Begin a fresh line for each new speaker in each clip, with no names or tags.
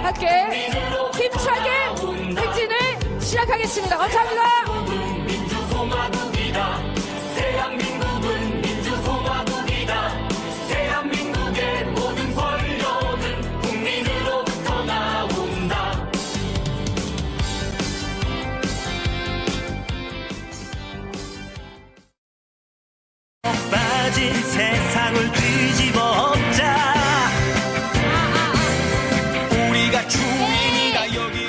함께 힘차게 행진을 시작하겠습니다. 감사합니다.
민주공화국이다. 대한민국은 민주공화국이다. 대한민국의 모든 권력은 국민으로부터 나온다.
빠진 세상을 뒤집어 엎자. 우리가 주인이다. 여기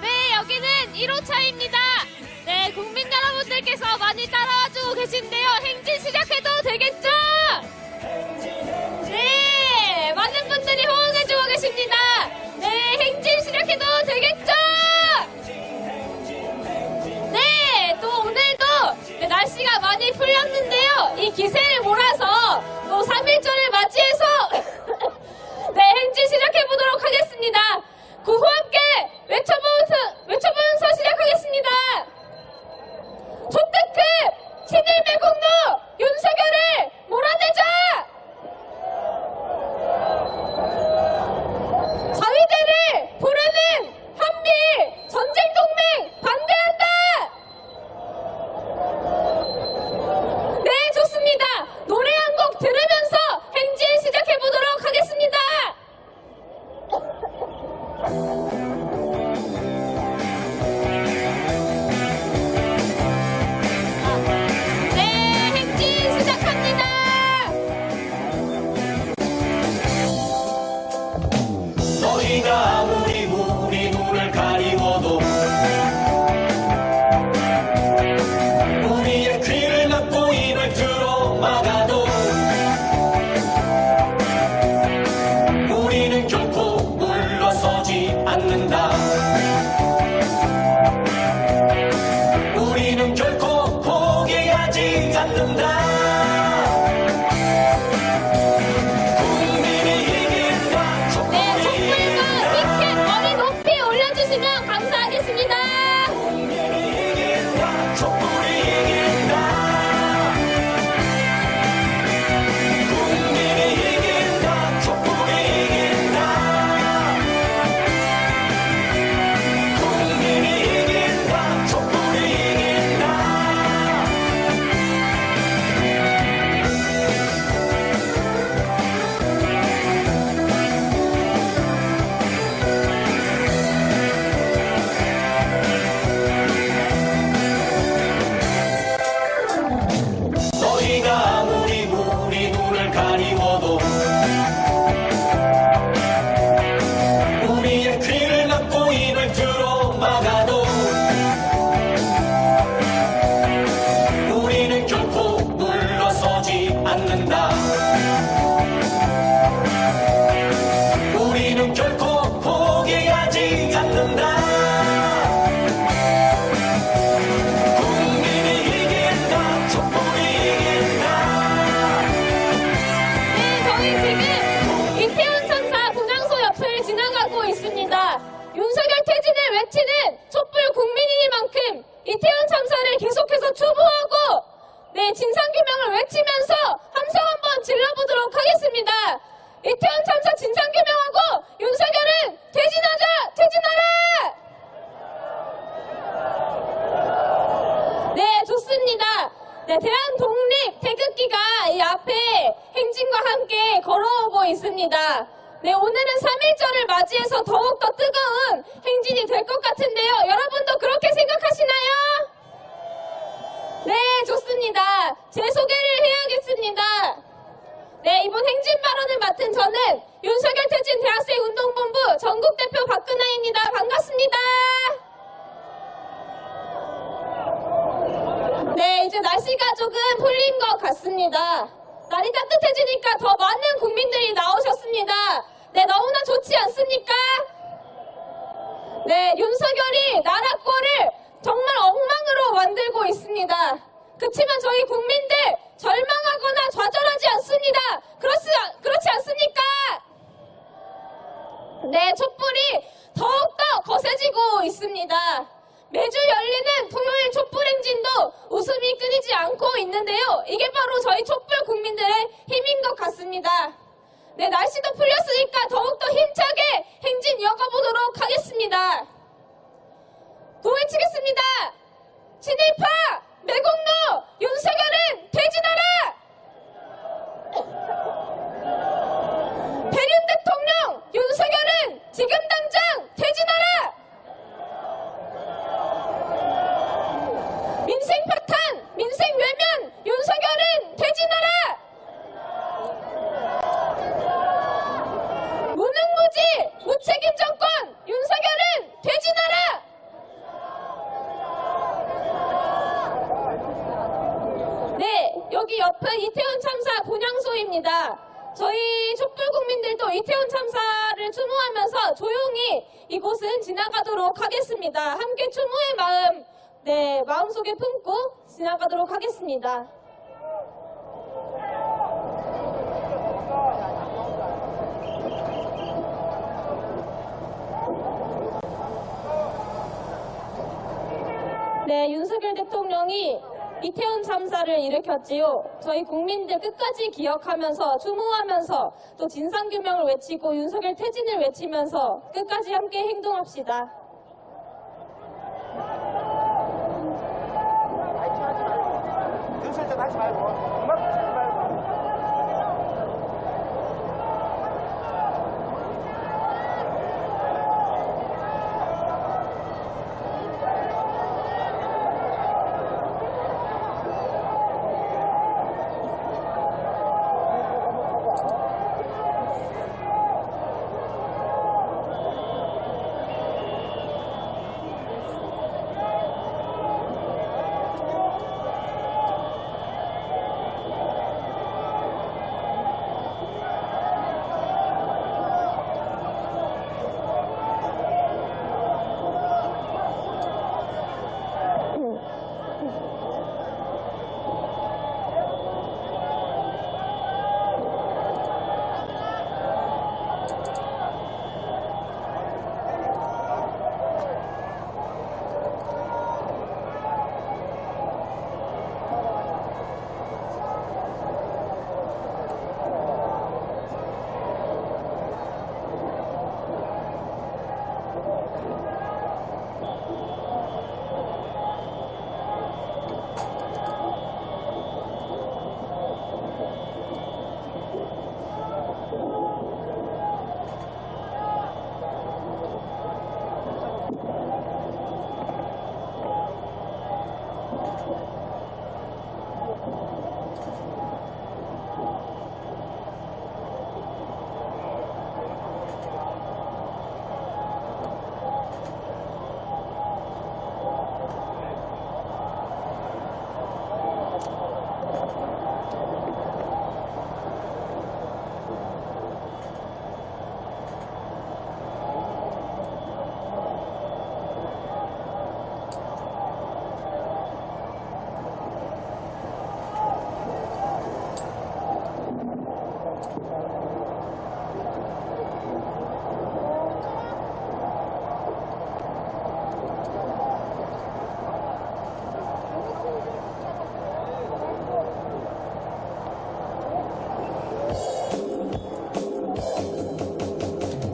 네, 여기는 1호차입니다. 네, 국민 여러분들께서 많이 따라와주고 계신데요. 행진 시작해도 되겠죠? 네, 많은 분들이 호응해주고 계십니다. 네, 행진 시작해도 되겠죠? 네, 또 오늘도 날씨가 많이 풀렸는데요. 이 기세를 몰아서 또 3.1절을 맞이해서 네, 행진 시작해보도록 하겠습니다. 구호 함께 외쳐보면서 시작하겠습니다. 초특급 친일매국노 윤석열을 몰아내자! 자위대를 부르는 한미일 전쟁동맹 반대한다! 네, 좋습니다. 노래 한 곡 들으면서 행진 시작해보도록 하겠습니다. 네, 행진 시작합니다.
너희가 아무리 우리 눈을 가리워도 우리의 귀를 막고 입을 틀어 막아도 우리는 결코 물러서지 않는다. 우리는 결코 포기하지 않는다. 국민이 이긴다.
네, 촛불과 피켓 머리 높이 올려주시면 감사하겠습니다.
국민이 이긴다. 촛불이 이긴다. 국민이 이긴다. 촛불이 이긴다. 국민이 이긴다. 촛불이 이긴다. 너희가 아무리 우리 눈을 가리워도 우리의 귀를 막고 입을 틀어 막아도 우리는 결코 물러서지 않는다. 우리는 결코 포기하지 않는다. 국민이 이긴다. 촛불이 이긴다.
네, 저희 지금 이태원 참사 분향소 옆을 지나가고 있습니다. 윤석열 퇴진을 외치는 촛불 국민이니만큼 이태원 참사를 계속해서 추모하고 네, 진상규명을 외치면서 함성 한번 질러보도록 하겠습니다. 이태원 참사 진상규명하고 윤석열은 퇴진하자! 퇴진하라! 네, 좋습니다. 네, 대한독립 태극기가 이 앞에 행진과 함께 걸어오고 있습니다. 네, 오늘은 3.1절을 맞이해서 더욱더 뜨거운 행진이 될 것 같은데요. 여러분도 그렇게 생각하시나요? 네, 좋습니다. 제 소개를 해야겠습니다. 네, 이번 행진 발언을 맡은 저는 윤석열 퇴진 대학생 운동본부 전국대표 박근아입니다. 반갑습니다. 네, 이제 날씨가 조금 풀린 것 같습니다. 날이 따뜻해지니까 더 많은 국민들이 나오셨습니다. 네, 너무나 좋지 않습니까? 네, 윤석열이 나라 꼴을 정말 엉망으로 만들고 있습니다. 그렇지만 저희 국민들 절망하거나 좌절하지 않습니다. 그렇지 않습니까? 네, 촛불이 더욱더 거세지고 있습니다. 매주 열리는 토요일 촛불 행진도 웃음이 끊이지 않고 있는데요. 이게 바로 저희 촛불 국민들의 힘인 것 같습니다. 네, 날씨도 풀렸으니까 더욱더 힘차게 행진 이어가보도록 하겠습니다. 도외치겠습니다. 친일파 매국노 윤석열은 퇴진하라! 대륜 대통령 윤석열은 지금 당장 퇴진하라! 민생 파탄, 민생 외면 윤석열은 퇴진하라! 무능무지, 무책임 정권 윤석열은 퇴진하라! 네, 여기 옆은 이태원 참사 분향소입니다. 저희 촛불 국민들도 이태원 참사를 추모하면서 조용히 이곳은 지나가도록 하겠습니다. 함께 추모의 마음, 네, 마음속에 품고 지나가도록 하겠습니다. 네, 윤석열 대통령이 이태원 참사를 일으켰지요. 저희 국민들 끝까지 기억하면서 추모하면서 또 진상규명을 외치고 윤석열 퇴진을 외치면서 끝까지 함께 행동합시다.
눈쓸 때 하지 말고 음악 듣지 말고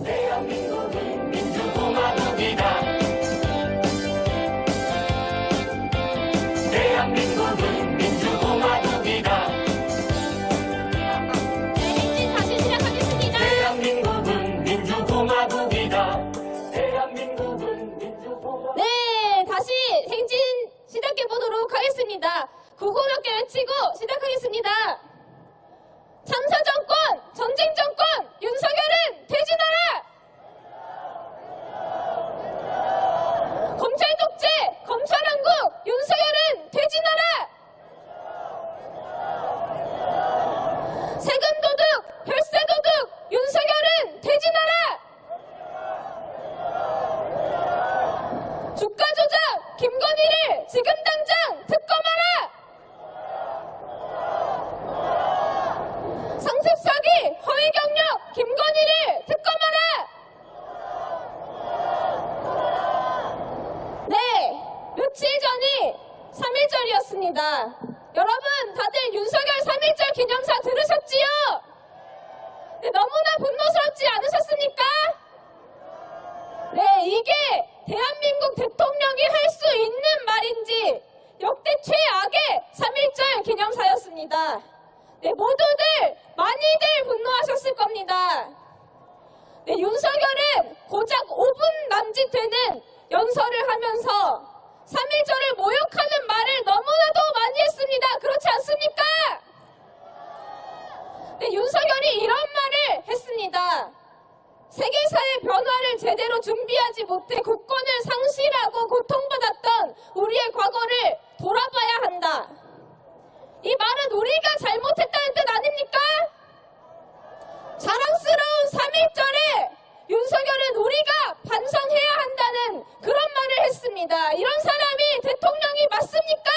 대한민국은 민주공화국이다. 대한민국은 민주공화국이다.
네, 행진 다시 시작하겠습니다.
대한민국은 민주공화국이다. 대한민국은 민주공화국.
네, 다시 행진 시작해보도록 하겠습니다. 구호 몇 개 외치고 시작하겠습니다. 참사 정권, 전쟁 정권, 윤석열은 퇴진하라! 검찰 독재, 검찰 왕국, 윤석열은 퇴진하라! 세금 도둑, 혈세 도둑, 윤석열은 퇴진하라! 주가 조작, 김건희를 지금 당장 특검하라! 네, 너무나 분노스럽지 않으셨습니까? 네, 이게 대한민국 대통령이 할 수 있는 말인지 역대 최악의 3.1절 기념사였습니다. 네, 모두들 많이들 분노하셨을 겁니다. 네, 윤석열은 고작 5분 남짓 되는 연설을 하면서 3.1절을 모욕하는 말을 너무나도 많이 했습니다. 그렇지 않습니까? 네, 윤석열이 이런 말을 했습니다. 세계사의 변화를 제대로 준비하지 못해 국권을 상실하고 고통받았던 우리의 과거를 돌아봐야 한다. 이 말은 우리가 잘못했다는 뜻 아닙니까? 자랑스러운 3.1절에 윤석열은 우리가 반성해야 한다는 그런 말을 했습니다. 이런 사람이 대통령이 맞습니까?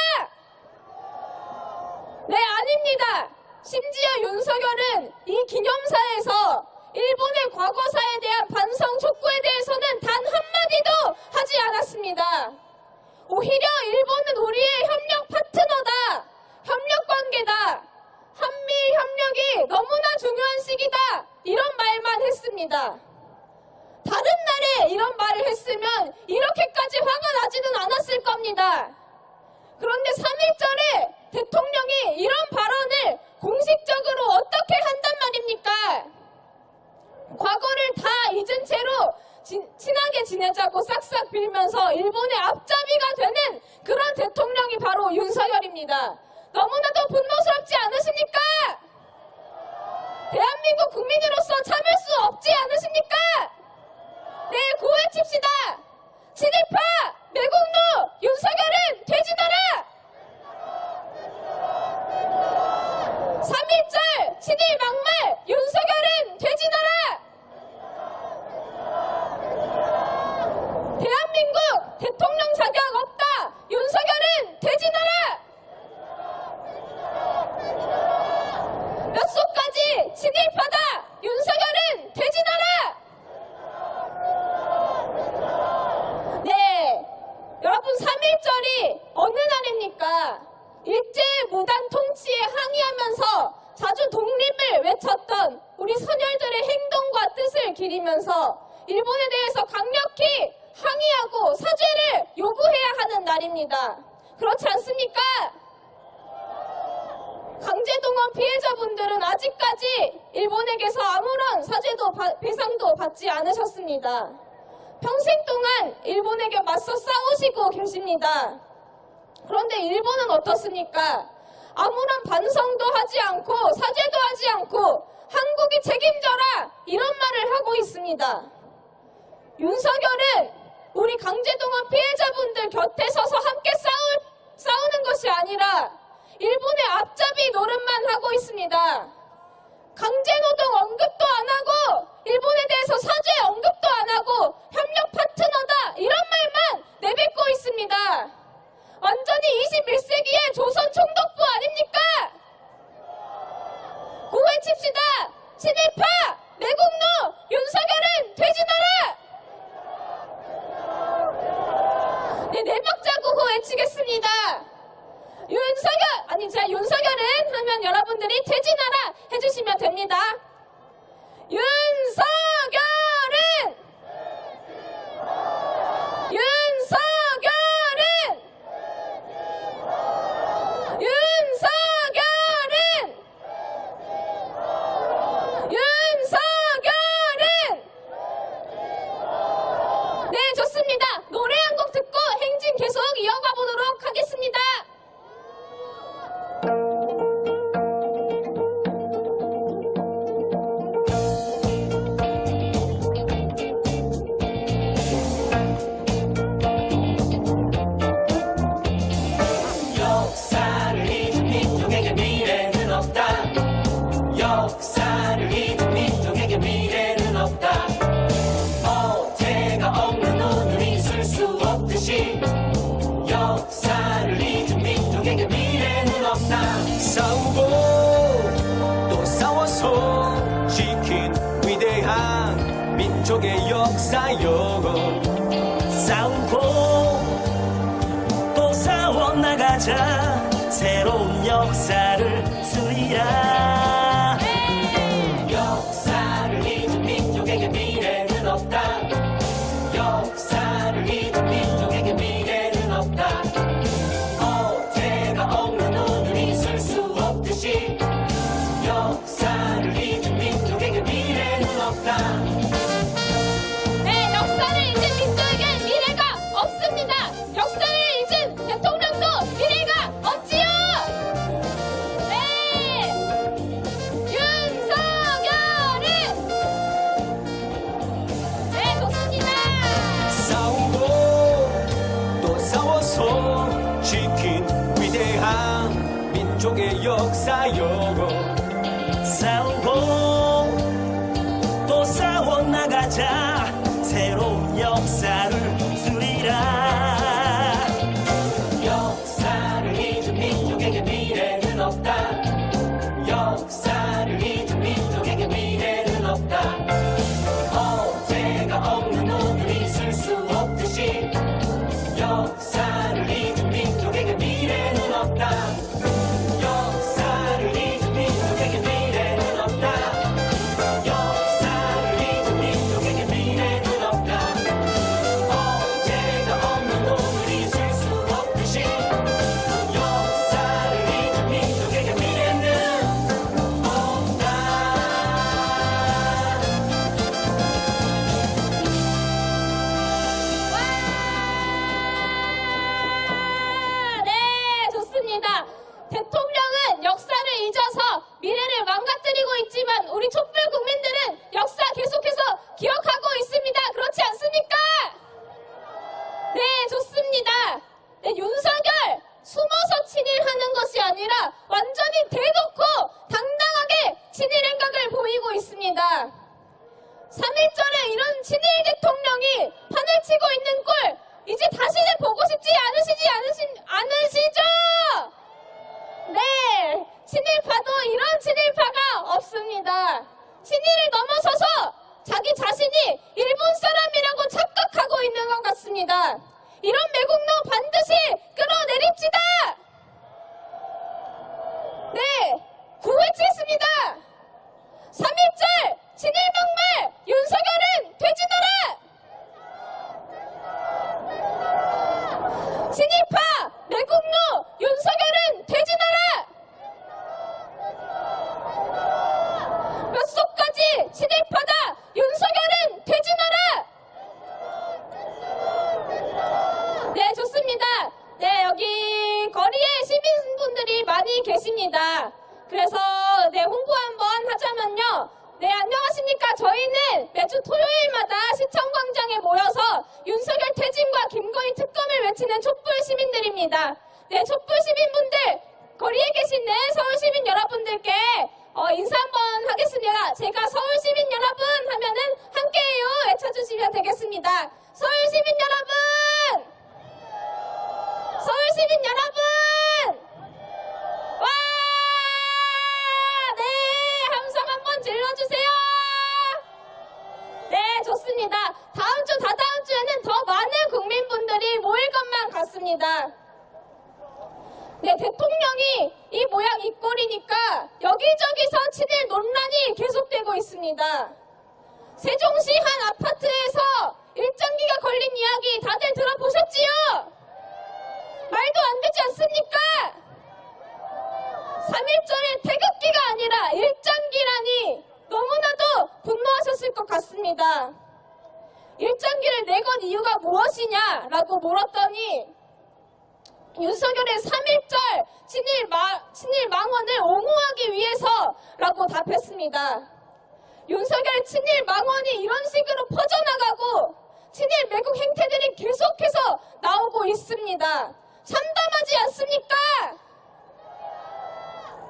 네, 아닙니다. 심지어 윤석열은 이 기념사에서 일본의 과거사에 대한 반성 촉구에 대해서는 단 한마디도 하지 않았습니다. 오히려 일본은 우리의 협력 파트너다. 협력 관계다. 한미 협력이 너무나 중요한 시기다. 이런 말만 했습니다. 다른 날에 이런 말을 했으면 이렇게까지 화가 나지는 않았을 겁니다. 그런데 3.1절에 대통령이 이런 발언을 공식적으로 어떻게 한단 말입니까? 과거를 다 잊은 채로 친하게 지내자고 싹싹 빌면서 일본의 앞잡이가 되는 그런 대통령이 바로 윤석열입니다. 너무나도 분노스럽지 않으십니까? 대한민국 국민으로서 참을 수 없지 않으십니까? 네, 고해칩시다. 친일파, 매국노, 윤석열은 퇴진하라! 3.1절, 친일 막말, 윤석열은 퇴진하라! 대한민국 대통령 자격 없다! 윤석열은 퇴진하라! 몇 소까지 친일파다! 윤석열은 퇴진하라! 네, 여러분 3.1절이 어느 날입니까? 일제무단 통치에 항의하면서 자주 독립을 외쳤던 우리 선열들의 행동과 뜻을 기리면서 일본에 대해서 강력히 항의하고 사죄를 요구해야 하는 날입니다. 그렇지 않습니까? 강제동원 피해자분들은 아직까지 일본에게서 아무런 사죄도 배상도 받지 않으셨습니다. 평생 동안 일본에게 맞서 싸우시고 계십니다. 그런데 일본은 어떻습니까? 아무런 반성도 하지 않고 사죄도 하지 않고 한국이 책임져라 이런 말을 하고 있습니다. 윤석열은 우리 강제동원 피해자분들 곁에 서서 함께 싸우는 것이 아니라 일본의 앞잡이 노릇만 하고 있습니다. 강제노동 언급도 안 하고 일본에 대해서 사죄 언급도 안 하고 협력 파트너다 이런 말만 내뱉고 있습니다. 완전히 21세기의 조선 총독부 아닙니까? 고해칩시다. 친일파, 매국노, 윤석열은 퇴진하라! 네, 네 박자고 외치겠습니다. 윤석열은 하면 여러분들이 퇴진하라 해주시면 됩니다. 윤석열은 네, 좋습니다. 노래 한 곡 듣고 행진 계속 이어가 보도록 하겠습니다.
역사를 잊은 민족에게 미래는 없다. 역사를 잊은 민족에게 미래는 없다. 어제가 없는 오늘 있을 수 없듯이 역사를 잊은 민족에게 미래는 없다.
싸우고 또 싸워서 지킨 위대한 민족의 역사여. 싸우고 또 싸워나가자 새로운 역사를 쓰리라.
역사
나가자 새로운 역사를 쓰리라
역사를 잊은 민족에게 미래는 없다 역사를 잊은 민족에게 미래는 없다 어제가 없는 오늘 있을 수 없듯이 역사를 잊은 민족에게 미래는 없다 역사를 잊은 민족에게 미래는 없다 역사를 잊은 민족에게 미래는 없다 어제가 없는 오늘 있을 수 없듯이 역사를 잊은 민족에게 미래는 없다
네, 좋습니다. 대통령은 역사를 잊어서 미래를 망가뜨리고 있지만 우리 촛불 국민들은 역사 계속해서 기억하고 있습니다. 그렇지 않습니까? 네, 좋습니다. 네, 윤석열 숨어서 친일하는 것이 아니라 완전히 대놓고 당당하게 친일 행각을 보이고 있습니다. 3.1절에 이런 친일 대통령이 판을 치고 있는 꼴 이제 다시는 보고 싶지 않으시죠? 네, 친일파도 이런 친일파가 없습니다. 친일을 넘어서서 자기 자신이 일본 사람이라고 착각하고 있는 것 같습니다. 이런 매국노 반드시 끌어내립시다. 네, 구호외치겠습니다. 3.1절 친일막말 윤석열은 퇴진하라. 친일파 매국노 윤석열은 퇴진하라. 뼛속까지 친일파다 윤석열은 퇴진하라. 네, 좋습니다. 네, 여기 거리에 시민분들이 많이 계십니다. 그래서 네, 홍보 한번 하자면요. 네, 안녕하십니까. 저희는 매주 토요일마다 시청광장에 모여서 윤석열 퇴진과 김건희 특검을 외치는 촛불 시민들입니다. 네, 촛불 시민분들, 거리에 계신 네, 서울 시민 여러분들께 인사 한번 하겠습니다. 제가 서울 시민 여러분 하면은 함께해요 외쳐주시면 되겠습니다. 서울 시민 여러분! 서울 시민 여러분! 와! 네, 함성 한번 질러주세요. 네, 좋습니다. 다음 주, 다다음 주에는 더 많은 국민분들이 모일 것만 같습니다. 네, 대통령이 이 모양 이 꼴이니까 여기저기서 친일 논란이 계속되고 있습니다. 세종시 한 아파트에서 일장기가 걸린 이야기 다들 들어보셨지요? 말도 안 되지 않습니까? 3.1절의 태극기가 아니라 일장기라니 너무나도 분노하셨을 것 같습니다. 일장기를 내건 이유가 무엇이냐라고 물었더니 윤석열의 3.1절 친일 망언을 옹호하기 위해서라고 답했습니다. 윤석열 친일 망언이 이런 식으로 퍼져나가고 친일 매국 행태들이 계속해서 나오고 있습니다. 참담하지 않습니까?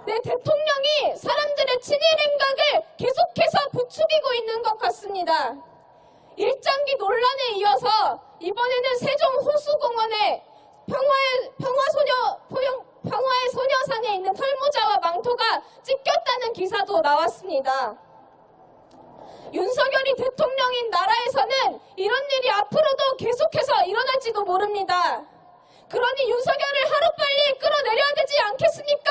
네, 대통령이 사람들의 친일 행각을 계속해서 부추기고 있는 것 같습니다. 일장기 논란에 이어서 이번에는 세종 호수공원에 평화의 소녀상에 있는 털모자와 망토가 찢겼다는 기사도 나왔습니다. 윤석열이 대통령인 나라에서는 이런 일이 앞으로도 계속해서 일어날지도 모릅니다. 그러니 윤석열을 하루빨리 끌어내려야 되지 않겠습니까?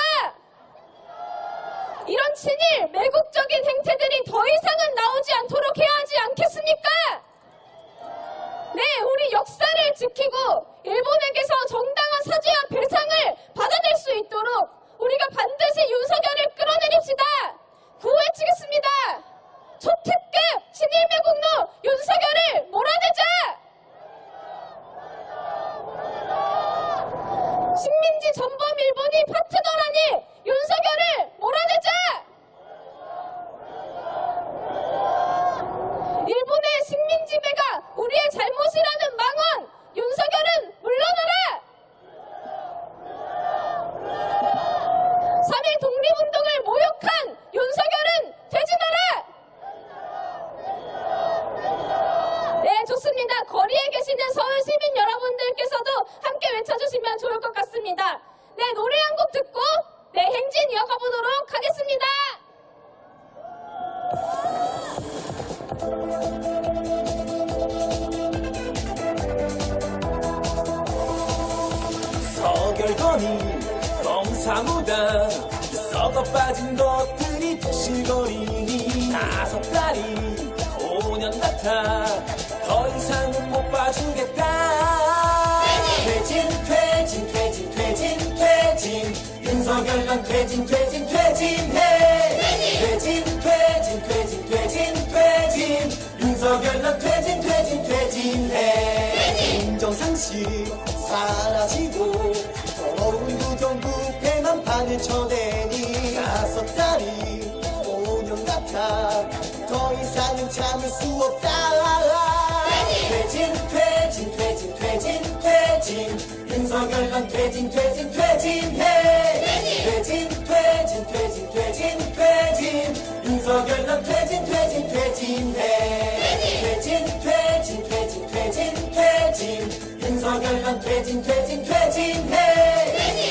이런 친일, 매국적인 행태들이 더 이상은 나오지 않도록 해야 하지 않겠습니까? 네, 우리 역사를 지키고 일본에게서 정당한 사죄와 배상을 받아낼 수 있도록 우리가 반드시 윤석열을 끌어내립시다. 구호외치겠습니다. 초특급 친일매국노 윤석열을 몰아내자. 식민지 전범 일본이 파트너라니 윤석열을 몰아내자. 일본의 식민지배가 우리의 잘못이라는 망언 윤석열은 물러나라. 3.1 독립운동을 모욕한 윤석열은 퇴진하라. 있는 서울 시민 여러분들께서도 함께 외쳐주시면 좋을 것 같습니다. 네, 노래 한 곡 듣고 네, 행진 이어가 보도록 하겠습니다.
서결건이 검사무당 썩어 빠진 것들이 득실거리니 5달이 5년 같아 더 이상은 못 봐주겠다.
퇴진 퇴진 퇴진 퇴진 퇴진 윤석열 넌 퇴진 퇴진 퇴진해. 퇴진 퇴진 퇴진 퇴진 퇴진 윤석열 넌 퇴진 퇴진 퇴진해.
인정상식 사라지고 더러운 부정부패만 판을 쳐대니 5달이 5년 같아 더 이상은 참을 수 없다.
퇴진 퇴진 퇴진 퇴진 퇴진 윤석열 넌 퇴진 퇴진 퇴진해. 퇴진 퇴진 퇴진 퇴진 퇴진 윤석열 넌 퇴진 퇴진 퇴진해. 퇴진 퇴진 퇴진 퇴진 퇴진 윤석열 넌 퇴진 퇴진 퇴진해.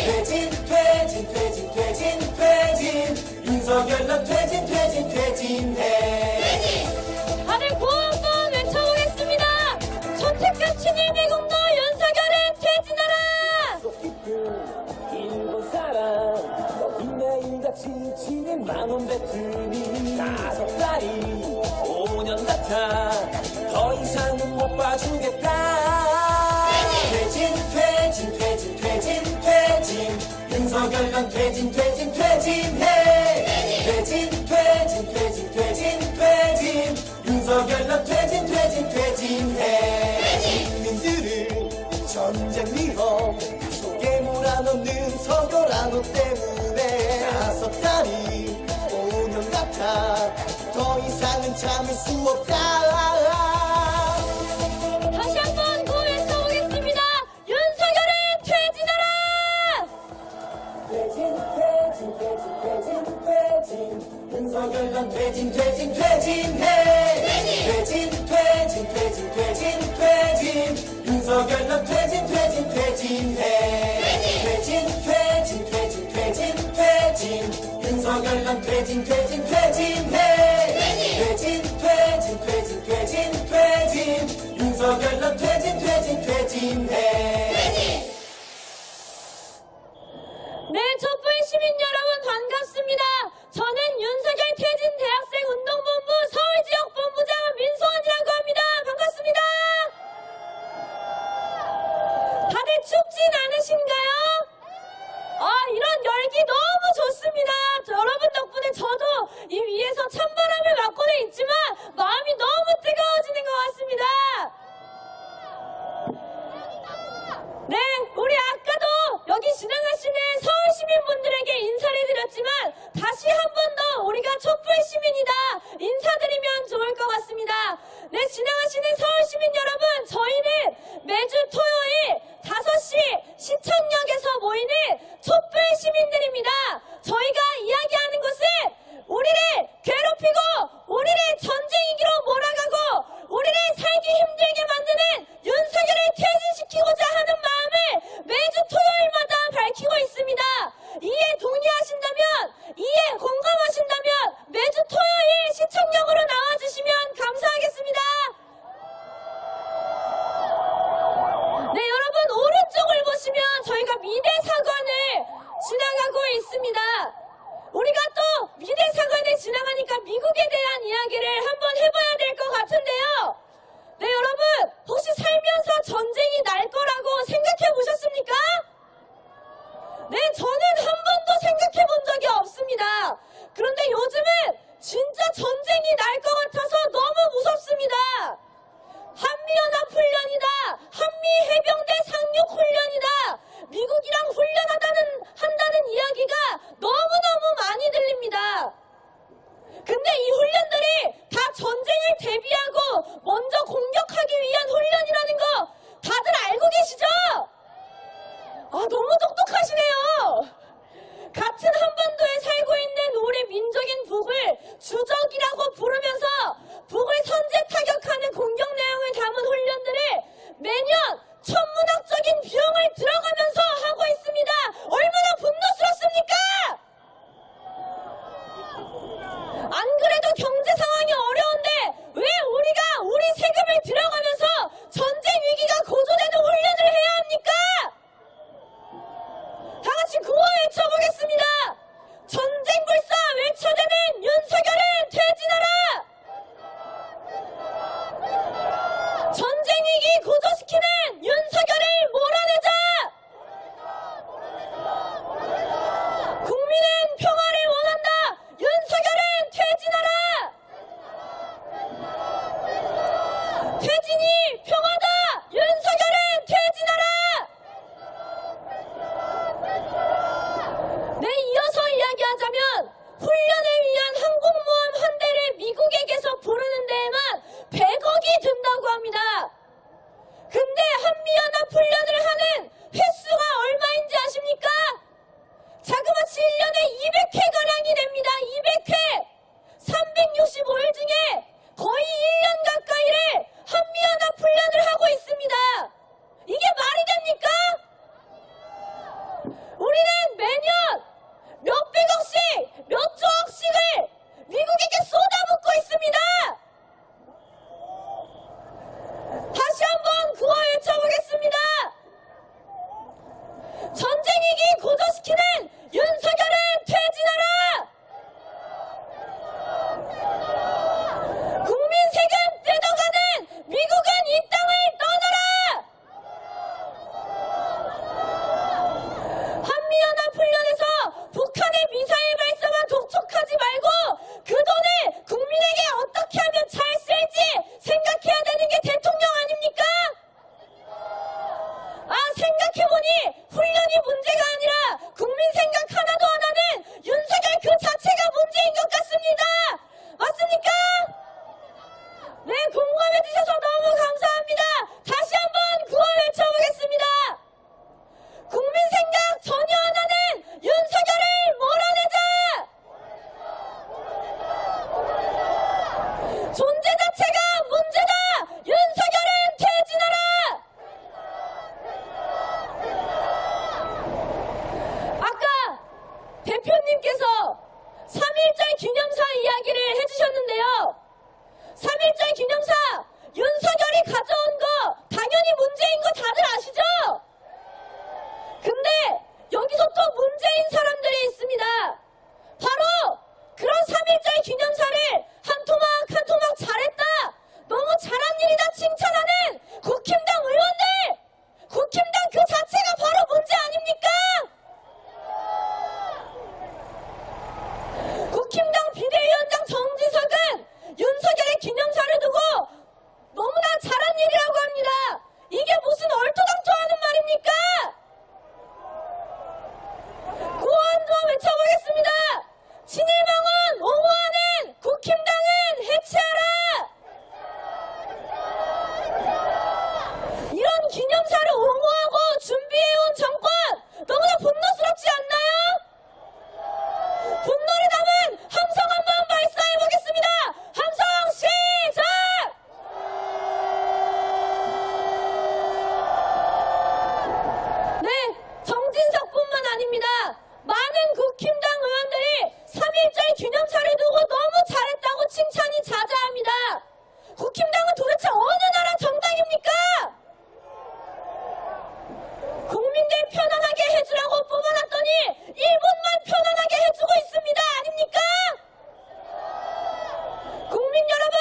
퇴진 퇴진 퇴진 퇴진 퇴진 윤석열 넌 퇴진 퇴진 퇴진해.
다들 구호한번 외쳐보겠습니다. 선택한 친일미 공도 윤석열은 퇴진하라.
속 깊은 일본 사람 너희 매일같이 지낸 만원 뱉으니 5달이 5년 같아 더 이상은 못 봐주겠다.
퇴진 퇴진 퇴진 퇴진 퇴진 윤석열 넌 퇴진 퇴진 퇴진해. 퇴진 퇴진 퇴진 퇴진 퇴진 윤석열 넌 퇴진 퇴진 퇴진해.
국민들을 전쟁 위험 속에 몰아넣는 서결한호 때문에 5달이 5년 같아 더 이상은 참을 수 없다.
다시 한번 구호 외쳐보겠습니다. 윤석열은 퇴진하라.
퇴진 퇴진 퇴진 퇴진 퇴진 윤석열 넌 퇴진 퇴진 퇴진해. 퇴진 퇴진 퇴진 퇴진 퇴진 윤석열 넌 퇴진 퇴진 퇴진해. 퇴진 퇴진 퇴진 퇴진 퇴진 윤석열 넌 퇴진 퇴진 퇴진해. 퇴진 퇴진 퇴진 퇴진 퇴진 윤석열 넌 퇴진 퇴진 퇴진해.
네, 촛불 시민 여러분 반갑습니다. 저는 윤석열 퇴진 대학생 운동본부 서울지역본부장 민소원이라고 합니다. 반갑습니다. 다들 춥진 않으신가요? 이런 열기 너무 좋습니다. 여러분 덕분에 저도 이 위에서 찬바람을 맞고는 있지만 마음이 너무 뜨거워지는 것 같습니다. 네, 우리 아까도 여기 지나가시는 서울 시민분들에게 인사를 드렸지만 다시 한 번 더 우리가 촛불 시민이다 인사드리면 좋을 것 같습니다. 네, 지나가시는 서울 시민 여러분, 저희는 매주 토요일 5시 시청역에서 모이는 촛불 시민들입니다. 저희가 이야기하는 것은 우리를 괴롭히고 우리를 전쟁이기로 몰아가고 우리를 살기 힘들게 만드는 윤석열을 퇴진시키고자 하는 마음을 매주 토요일마다 밝히고 있습니다. 이에 동의하신다면, 이에 공감하신다면 매주 토요일 시청역으로 나와주시면 감사하겠습니다. 네, 여러분 오른쪽을 보시면 저희가 미대사관을 지나가고 있습니다. 우리가 또 미대사관을 지나가니까 미국에 대한 이야기를 한번 해봐야 될 것 같은데요. 네, 여러분 혹시 살면서 전쟁이 날 거라고 생각해 보셨습니까? 네, 저는 한 번도 생각해 본 적이 없습니다. 그런데 요즘은 진짜 전쟁이 날 것 같아서 너무 무섭습니다. 한미연합훈련이다, 한미해병대 상륙훈련이다, 미국이랑 한다는 이야기가 너무너무 많이 들립니다. 근데 이 훈련들이 다 전쟁을 대비하고 먼저 공격하기 위한 훈련이라는 거 다들 알고 계시죠? 너무 똑똑하시네요. 같은 한반도에 살고 있는 우리 민족인 북을 주적이라고 부르면서 퇴진이 평화다! 윤석열은 퇴진하라! 네, 이어서 이야기하자면 훈련을 위한 항공모함 한 대를 미국에게서 부르는 데에만 100억이 든다고 합니다. 근데 한미연합 훈련을 하는 횟수가 얼마인지 아십니까? 자그마치 1년에 200회가량이 됩니다. 200회! 365일 중에 거의 1년 가까이를 한미연합 훈련을 하고 있습니다. 이게 말이 됩니까? 우리는 매년 몇백억씩, 몇 조억씩을 미국에게 쏟아붓고 있습니다. 다시 한번 구호 외쳐보겠습니다. 전쟁이기 고조시키는 윤석열은 퇴진하라! 국민 세금 뜯어가는 미국은 이 땅을 떠나라! 한미연합 훈련에서 북한의 미사일 발사만 독촉하지 말고 그 돈을 국민에게 어떻게 하면 잘 쓸지 생각해야 되는 게 대통령 아닙니까? 아, 생각해보니 훈련이 문제가 아니라 국민 생각 하나도 안 하는 윤석열 그 자체가 문제인 것 같습니다. 맞습니까? 네, 공감해주셔서 너무 감사합니다. 다시 한번 구호 외쳐보겠습니다. 국민 생각 전혀 안 하는 윤석열을 몰아내자! 존재 자체가 문제다! 윤석열은 퇴진하라! 아까 대표님께서 3.1절 기념사 이야기를 해주셨는데요. 3.1절 기념사 윤석열이 가져온 거 당연히 문제인 거 다들 아시죠? 근데 여기서 또 문제인 사람들이 있습니다. 바로 그런 3.1절 기념사를 한 토막 한 토막 잘했다, 너무 잘한 일이다 칭찬하는 국힘당 의원들! 국힘당 그 자체가 바로 문제 아닙니까? 국힘당 비대위원장 정지석은 윤석열의 기념사를 두고 너무나 잘한 일이라고 합니다. 이게 무슨 얼토당토하는 말입니까? 구호 한번 외쳐보겠습니다. 친일망원 옹호하는 국힘당은 해체하라! 이런 기념사를 옹호하고 준비해온 정권 너무나 분노스럽지 않나요? 분노를 담은 함성 한번 발사해보겠습니다. 함성 시작! 네, 정진석뿐만 아닙니다. 많은 국힘당 의원들이 3.1절 기념사를 두고 너무 잘했다고 칭찬이 자자합니다. 국힘당은 도대체 어느 나라 정당입니까? 국민들 편안하게 해주라고 뽑아놨더니 일본만 편안하게 해주고 있습니다. 아닙니까? 국민 여러분,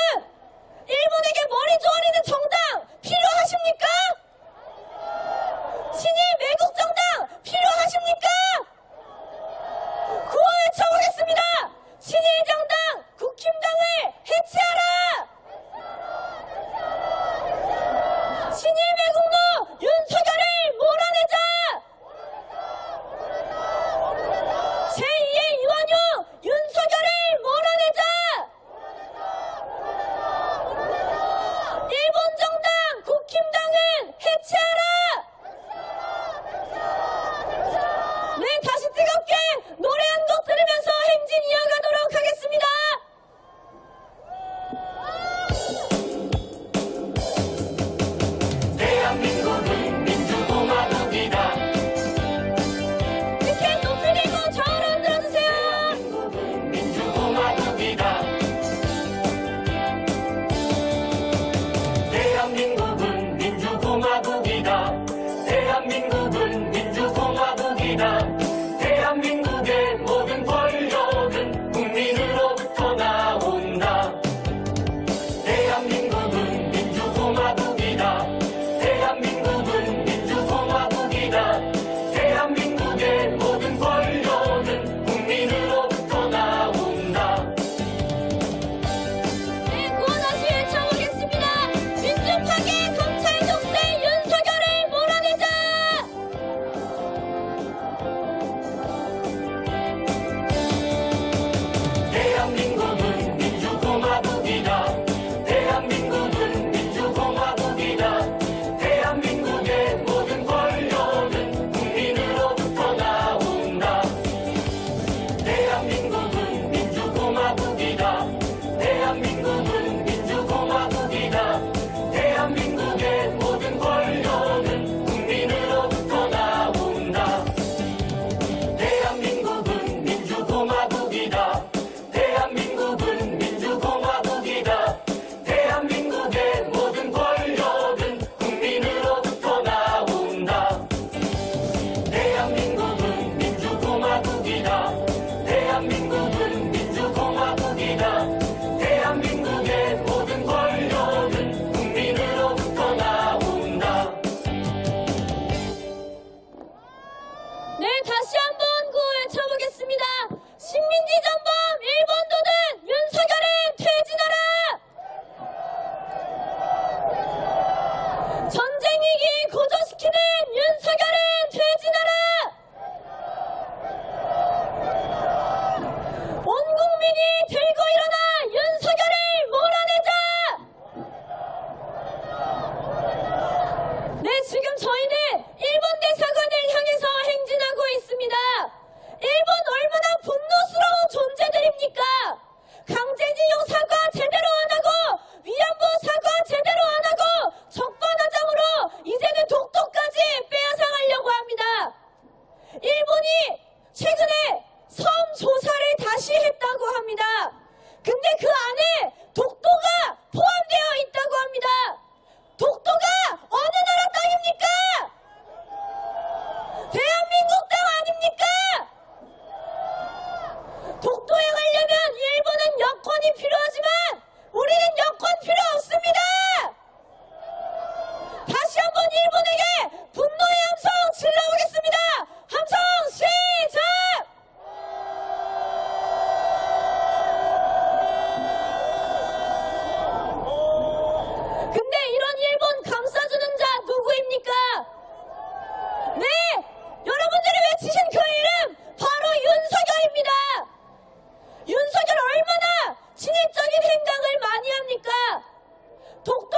일본에게 머리 조아리는 정당 필요하십니까? 친일 매국 정당 필요하십니까? 구호 외쳐보겠습니다. 친일 정당 국힘당을 해체하라! 친일 매국노 윤석열을 몰아내자! 제2의 이완용 윤석열을 몰아내자! 일본 정당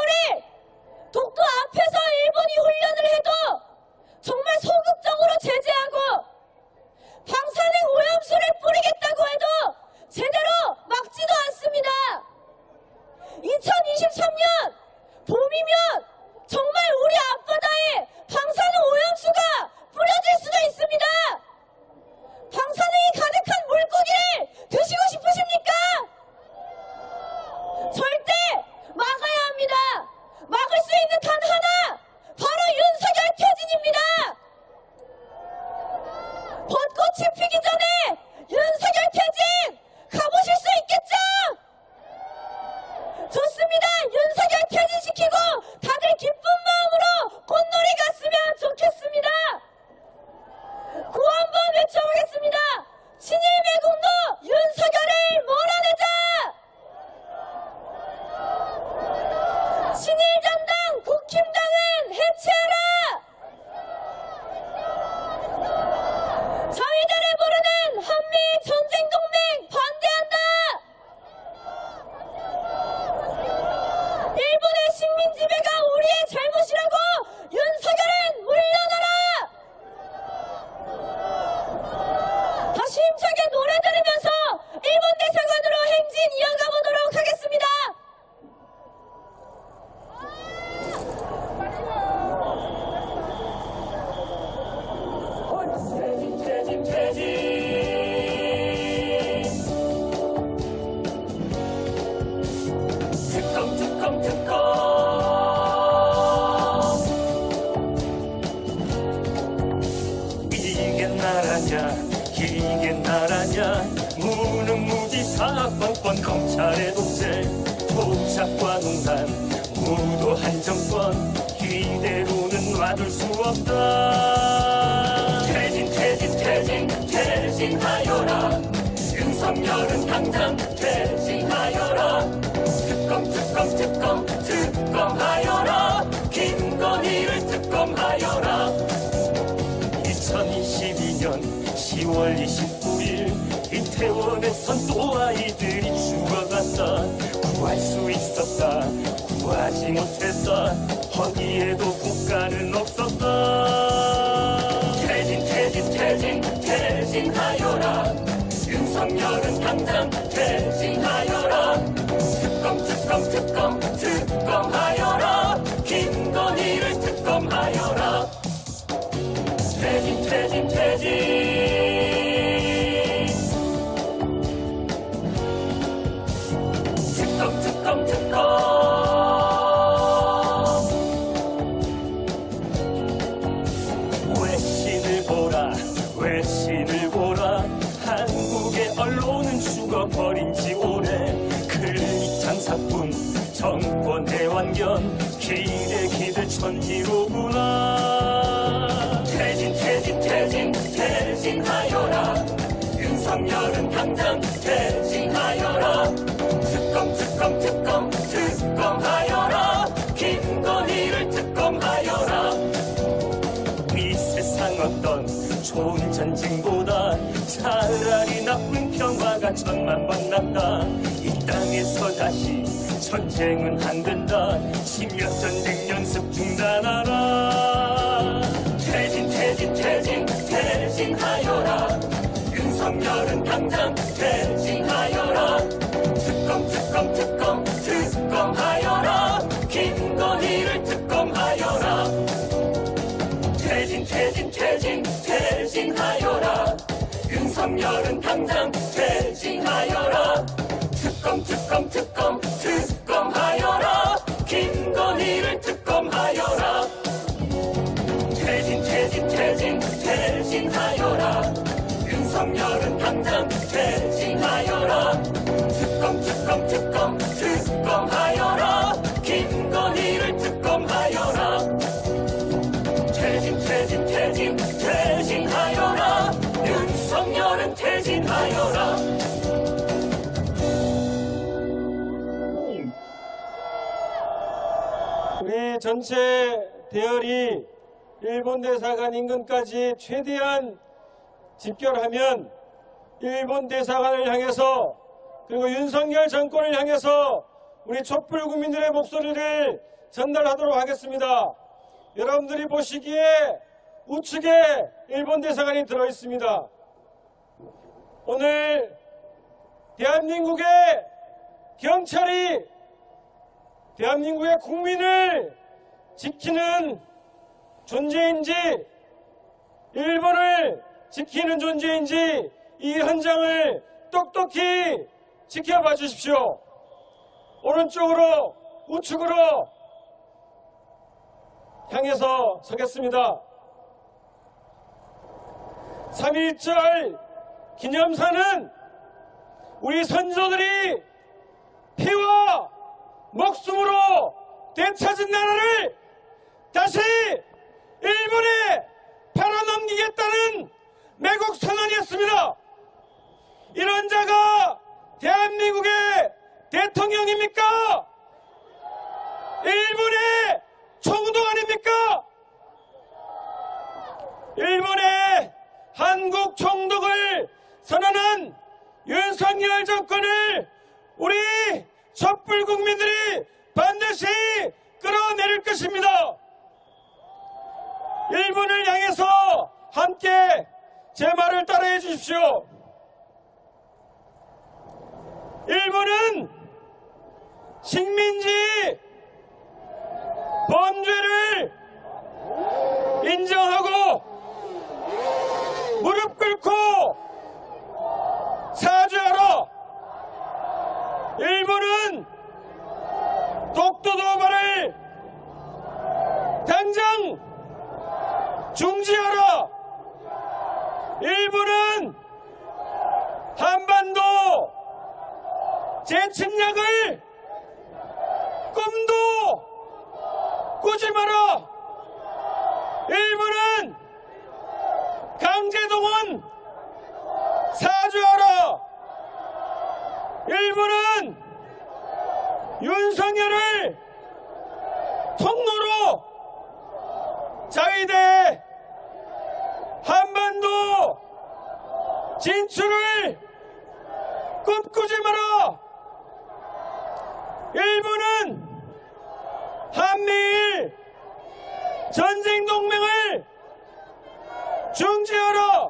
오래 독도 앞에서 일본이 훈련을 해도 정말 소극적으로 제재하고 방사능 오염수를 뿌리겠다고 해도 제대로 막지도 않습니다. 2023년 봄이면 정말 우리 앞바다에 방사능 오염수가 뿌려질 수도 있습니다. 방사능이 가득한 물고기를 드시고 싶으십니까? 절대 막아야 합니다. 막을 수 있는 단 하나, 바로 윤석열 퇴진입니다. 벚꽃이 피기 전에 윤석열 퇴진 가보실 수 있겠죠? 좋습니다. 윤석열 퇴진시키고 다들 기쁜 마음으로 꽃놀이 갔으면 좋겠습니다. 구호 한번 외쳐보겠습니다. 친일매국노 윤석열을 몰아내자. 친일전당 국힘당은 해체하라. 저희들을 부르는 한미전쟁동맹 반대한다. 일본의 식민지배가 우리의 잘못이라고 윤석열은 물러나라. 다시 힘차게 노래 들으면서 일본 대사관으로 행진 이어가 보도록 하겠습니다.
퇴진 퇴진 퇴진 특검 특검 특검 이게 나라냐 이게 나라냐 무능무지사 뻔뻔 검찰의 독재 조작과 농단 무도한 정권 이대로는 놔둘 수 없다. 퇴진 퇴진 퇴진 퇴진하여라. 윤석열은 당장 퇴진하여라. 특검 특검 특검 특검하여라. 김건희를 특검하여라. 2022년 10월 29일 이태원에선 또 아이들이 죽어갔다. 구할 수 있었다 구하지 못했다. 거기에도 국가는 없었다. 퇴진 퇴진 퇴진 퇴진하여라. 윤석열은 당장 퇴진하여라. 특검 특검 특검 특검하여라. 김건희를 특검하여라. 퇴진 퇴진 퇴진 특검 특검 특검 외신을 보라 외신을 보라. 한국의 언론은 죽어버린 지 오래. 클릭 장사꾼 정권의 완견 기대기들 천지로구나. 퇴진 퇴진 퇴진 퇴진하여라. 윤석열은 당장 퇴진하여라. 특검 특검 특검 특검하여라. 김건희를 특검하여라. 이 세상 어떤 좋은 전쟁보다 차라리 나쁜 평화가 천만 번 낫다. 이 땅에서 다시 전쟁은 안 된다. 심야 전쟁 연습 중단하라. 퇴진 퇴진 퇴진 퇴진하여라. 윤석열은 당장 퇴진하여라. 특검 특검 특검 특검하여라. 김건희를 특검하여라. 퇴진 퇴진 퇴진 퇴진하여라. 윤석열은 당장 퇴진하여라. 특검 특검 특검 특검하여라. 김건희를 특검하여라. 퇴진 퇴진 퇴진 퇴진하여라. 윤석열은 당장 퇴진하여라. 특검 특검 특검 특검하여라. 김건희를 특검하여라. 퇴진 퇴진 퇴진 퇴진하여라. 윤석열은 퇴진하여라.
우리 전체 대열이 일본 대사관 인근까지 최대한 집결하면 일본 대사관을 향해서 그리고 윤석열 정권을 향해서 우리 촛불 국민들의 목소리를 전달하도록 하겠습니다. 여러분들이 보시기에 우측에 일본 대사관이 들어있습니다. 오늘 대한민국의 경찰이 대한민국의 국민을 지키는 존재인지 일본을 지키는 존재인지 이 현장을 똑똑히 지켜봐 주십시오. 오른쪽으로 우측으로 향해서 서겠습니다. 3.1절 기념사는 우리 선조들이 피와 목숨으로 되찾은 나라를 다시 일본에 팔아넘기겠다는 매국 선언이었습니다. 이런 자가 대한민국의 대통령입니까? 일본의 총독 아닙니까? 일본의 한국 총독을 선언한 윤석열 정권을 우리 촛불 국민들이 반드시 끌어내릴 것입니다. 일본을 향해서 함께 제 말을 따라해 주십시오. 일본은 식민지 범죄를 인정하고 무릎 꿇고 사죄하라. 일본은 독도도발을 당장 중지하라. 일본은 한반도 재침략을 꿈도 꾸지 마라. 일본은 강제동원 사죄하라. 일본은 윤석열을 통로로 자위대 한반도 진출을 꿈꾸지 마라. 일본은 한미일 전쟁 동맹을 중지하라.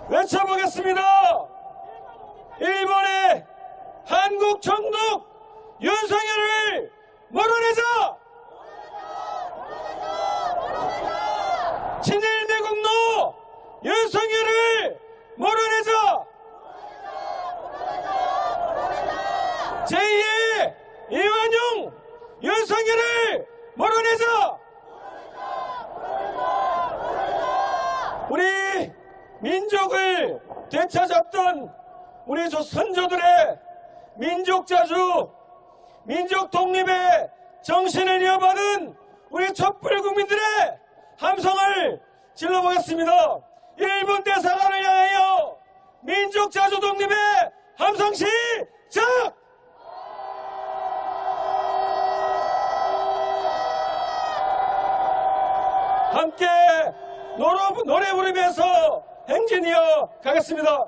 외쳐보겠습니다. 일본의 한국 총독 윤석열을 몰아내자. 친일 매국노 윤석열을 몰아내자. 제2의 이완용 윤석열을 몰아내자. 우리 민족을 되찾았던 우리 선조들의 민족자주, 민족 독립의 정신을 이어받은 우리 촛불 국민들의 함성을 질러보겠습니다. 일본 대사관을 향하여 민족자주 독립의 함성 시작! 함께 노래 부르면서 행진 이어 가겠습니다.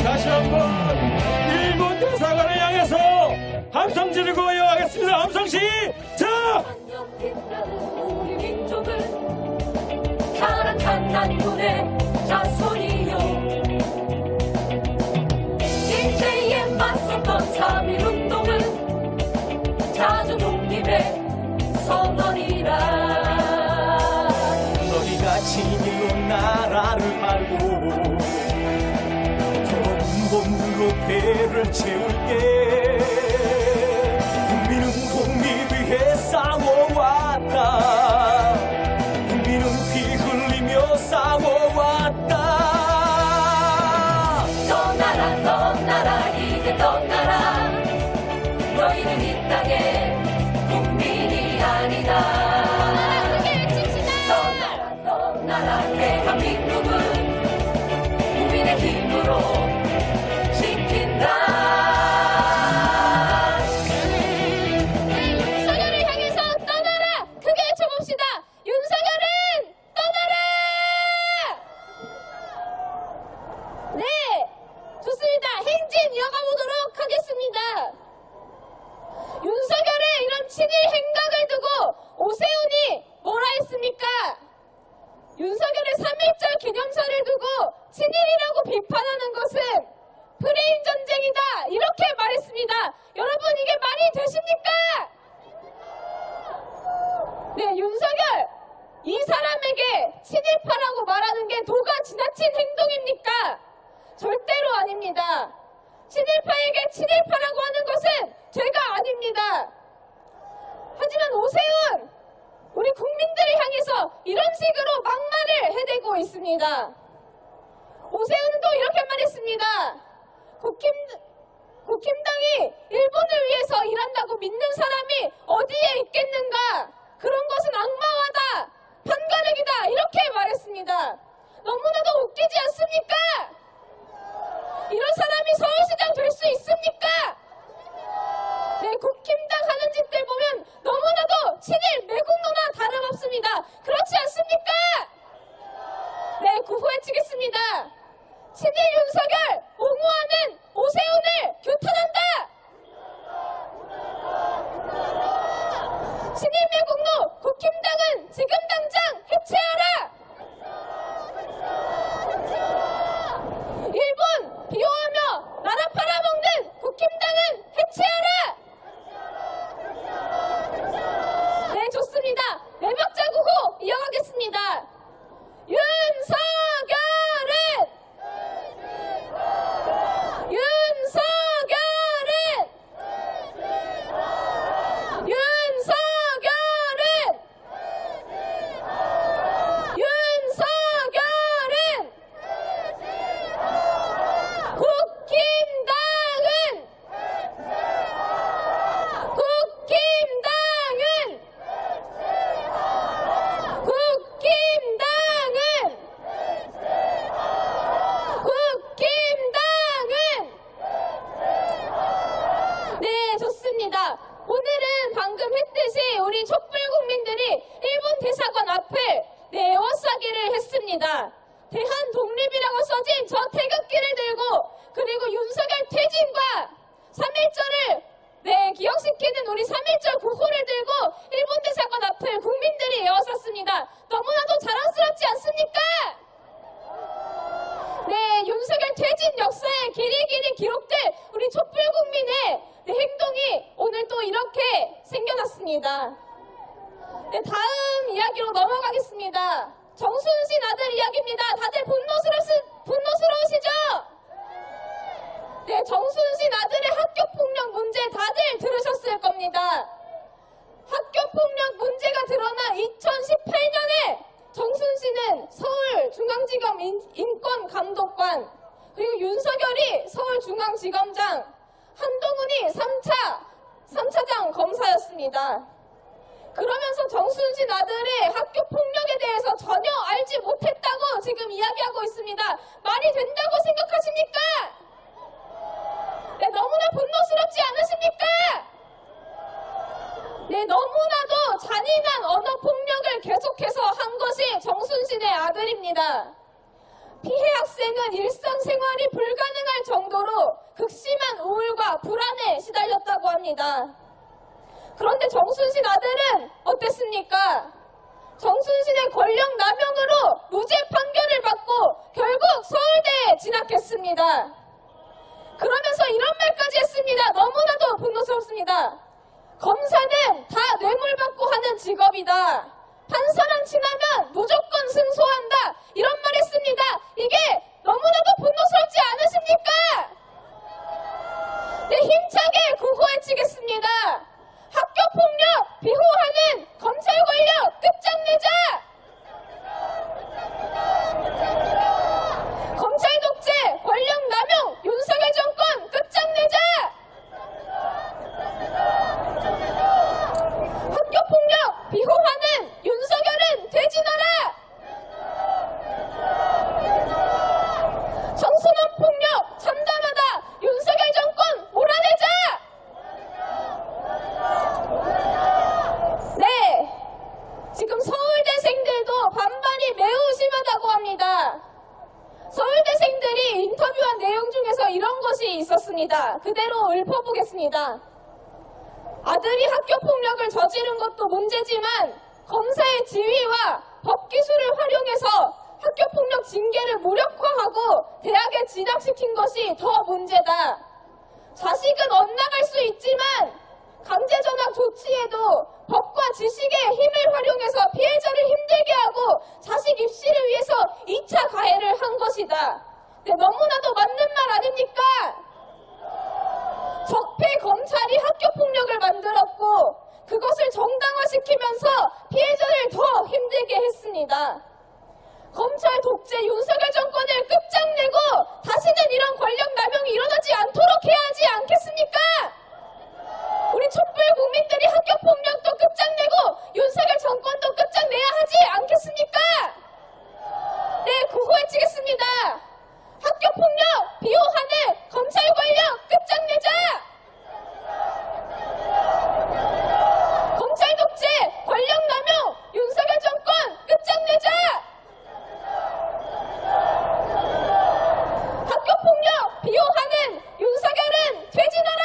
다시 한번 일본 대사관을 향해서 함성 지르고 이어가겠습니다. 함성 시작!
우리 민족은 타락한 난군의 자손이요 일제에 맞섰던 3.1운동은 자주 독립의 선언이라.
너희가 진일로 나라를 말고 좋은 돈으로 배를 채울게. 국민은 독립 위해 싸워왔다. 국민은 피 흘리며 싸워왔다.
떠나라 떠나라 이제 떠나라. 너희는 이 땅의 국민이 아니다. 떠나라 떠나라. 대한민국은 국민의 힘으로 지킨다.
역사에게 친일파라고 하는 것은 죄가 아닙니다. 하지만 오세훈, 우리 국민들을 향해서 이런 식으로 막말을 해대고 있습니다. 오세훈은 또 이렇게 말했습니다. 국힘당이 일본을 위해서 일한다고 믿는 사람이 어디에 있겠는가? 그런 것은 악마화다, 판가르기다, 이렇게 말했습니다. 너무나도 웃기지 않습니까? 이런 사람이 서울시장 될 수 있습니까? 네, 국힘당 하는 짓들 보면 너무나도 친일 매국노나 다름없습니다. 그렇지 않습니까? 네, 구호해치겠습니다. 친일 윤석열 옹호하는 오세훈을 규탄한다! 친일 매국노 국힘당은 지금 당장 해체하라! 일본 비호하며 나라 팔아먹는 국힘당은 해체하라! 네, 좋습니다. 네 박자 구호 이어가겠습니다. 윤석열은 네, 좋습니다. 오늘은 방금 했듯이 우리 촛불 국민들이 일본 대사관 앞을 에워싸기를 했습니다. 대한 독립이라고 써진 저 태극기를 들고, 그리고 윤석열 퇴진과 3.1절을 기억시키는 우리 3.1절 구호를 들고 일본 대사관 앞을 국민들이 에워쌌습니다. 너무나도 자랑스럽지 않습니까? 네, 윤석열 퇴진 역사에 길이길이 기록될 우리 촛불 국민의 행동이 오늘 또 이렇게 생겨났습니다. 네, 다음 이야기로 넘어가겠습니다. 정순신 아들 이야기입니다. 다들 분노스러우시죠? 네, 정순신 아들의 학교폭력 문제 다들 들으셨을 겁니다. 학교폭력 문제가 드러나 2018년에 정순신은 서울중앙지검 인권감독관, 그리고 윤석열이 서울중앙지검장, 한동훈이 3차장 검사였습니다. 그러면서 정순신 아들의 학교폭력에 대해서 전혀 알지 못했다고 지금 이야기하고 있습니다. 말이 된다고 생각하십니까? 네, 너무나 분노스럽지 않으십니까? 네, 너무나도 잔인한 언어폭력을 계속해서 한 것이 정순신의 아들입니다. 피해 학생은 일상생활이 불가능할 정도로 극심한 우울과 불안에 시달렸다고 합니다. 그런데 정순신 아들은 어땠습니까? 정순신의 권력 남용으로 무죄 판결을 받고 결국 서울대에 진학했습니다. 그러면서 이런 말까지 했습니다. 너무나도 분노스럽습니다. 검사는 다 뇌물받고 하는 직업이다. 판사랑 친하면 무조건 승소한다. 이런 말 했습니다. 이게 너무나도 분노스럽지 않으십니까? 네, 힘차게 구호해치겠습니다. 학교폭력 비호하는 검찰 권력 끝장내자! 검찰 독재, 권력 남용, 윤석열 정권 끝장내자! 학교폭력 비호하는 윤석열은 퇴진하라! 청소년 폭력 참담하다! 윤석열 정권 몰아내자! 네, 지금 서울대생들도 반발이 매우 심하다고 합니다. 서울대생들이 인터뷰한 내용 중에서 이런 것이 있었습니다. 그대로 읊어보겠습니다. 아들이 학교폭력을 저지른 것도 문제지만 검사의 지위와 법기술을 활용해서 학교폭력 징계를 무력화하고 대학에 진학시킨 것이 더 문제다. 자식은 엇나갈 수 있지만 강제전학 조치에도 법과 지식의 힘을 활용해서 피해자를 힘들게 하고 자식 입시를 위해서 2차 가해를 한 것이다. 네, 너무나도 맞는 말 아닙니까? 적폐 검찰이 학교폭력을 만들었고 그것을 정당화시키면서 피해자를 더 힘들게 했습니다. 검찰 독재 윤석열 정권을 끝장내고 다시는 이런 권력 남용이 일어나지 않도록 해야 하지 않겠습니까? 우리 촛불 국민들이 학교폭력도 끝장내고 윤석열 정권도 끝장내야 하지 않겠습니까? 네, 구호 외치겠습니다. 학교폭력 비호하는 검찰 권력 끝장내자! 검찰 독재 권력 남용 윤석열 정권 끝장내자! 학교폭력 비호하는 윤석열은 퇴진하라!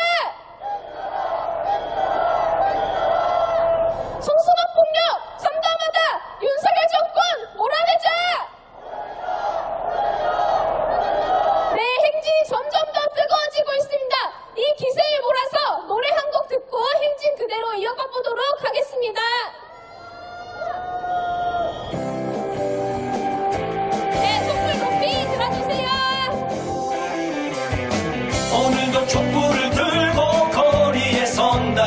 성소년폭력 참담하다! 윤석열 정권 몰아내자! 네, 행진이 점점 더 뜨거워지고 있습니다. 이 기세에 몰아서 노래 한 곡 듣고 행진 그대로 이어가 보도록 하겠습니다. 네, 촛불 높이 들어주세요.
오늘도 촛불을 들고 거리에 선다.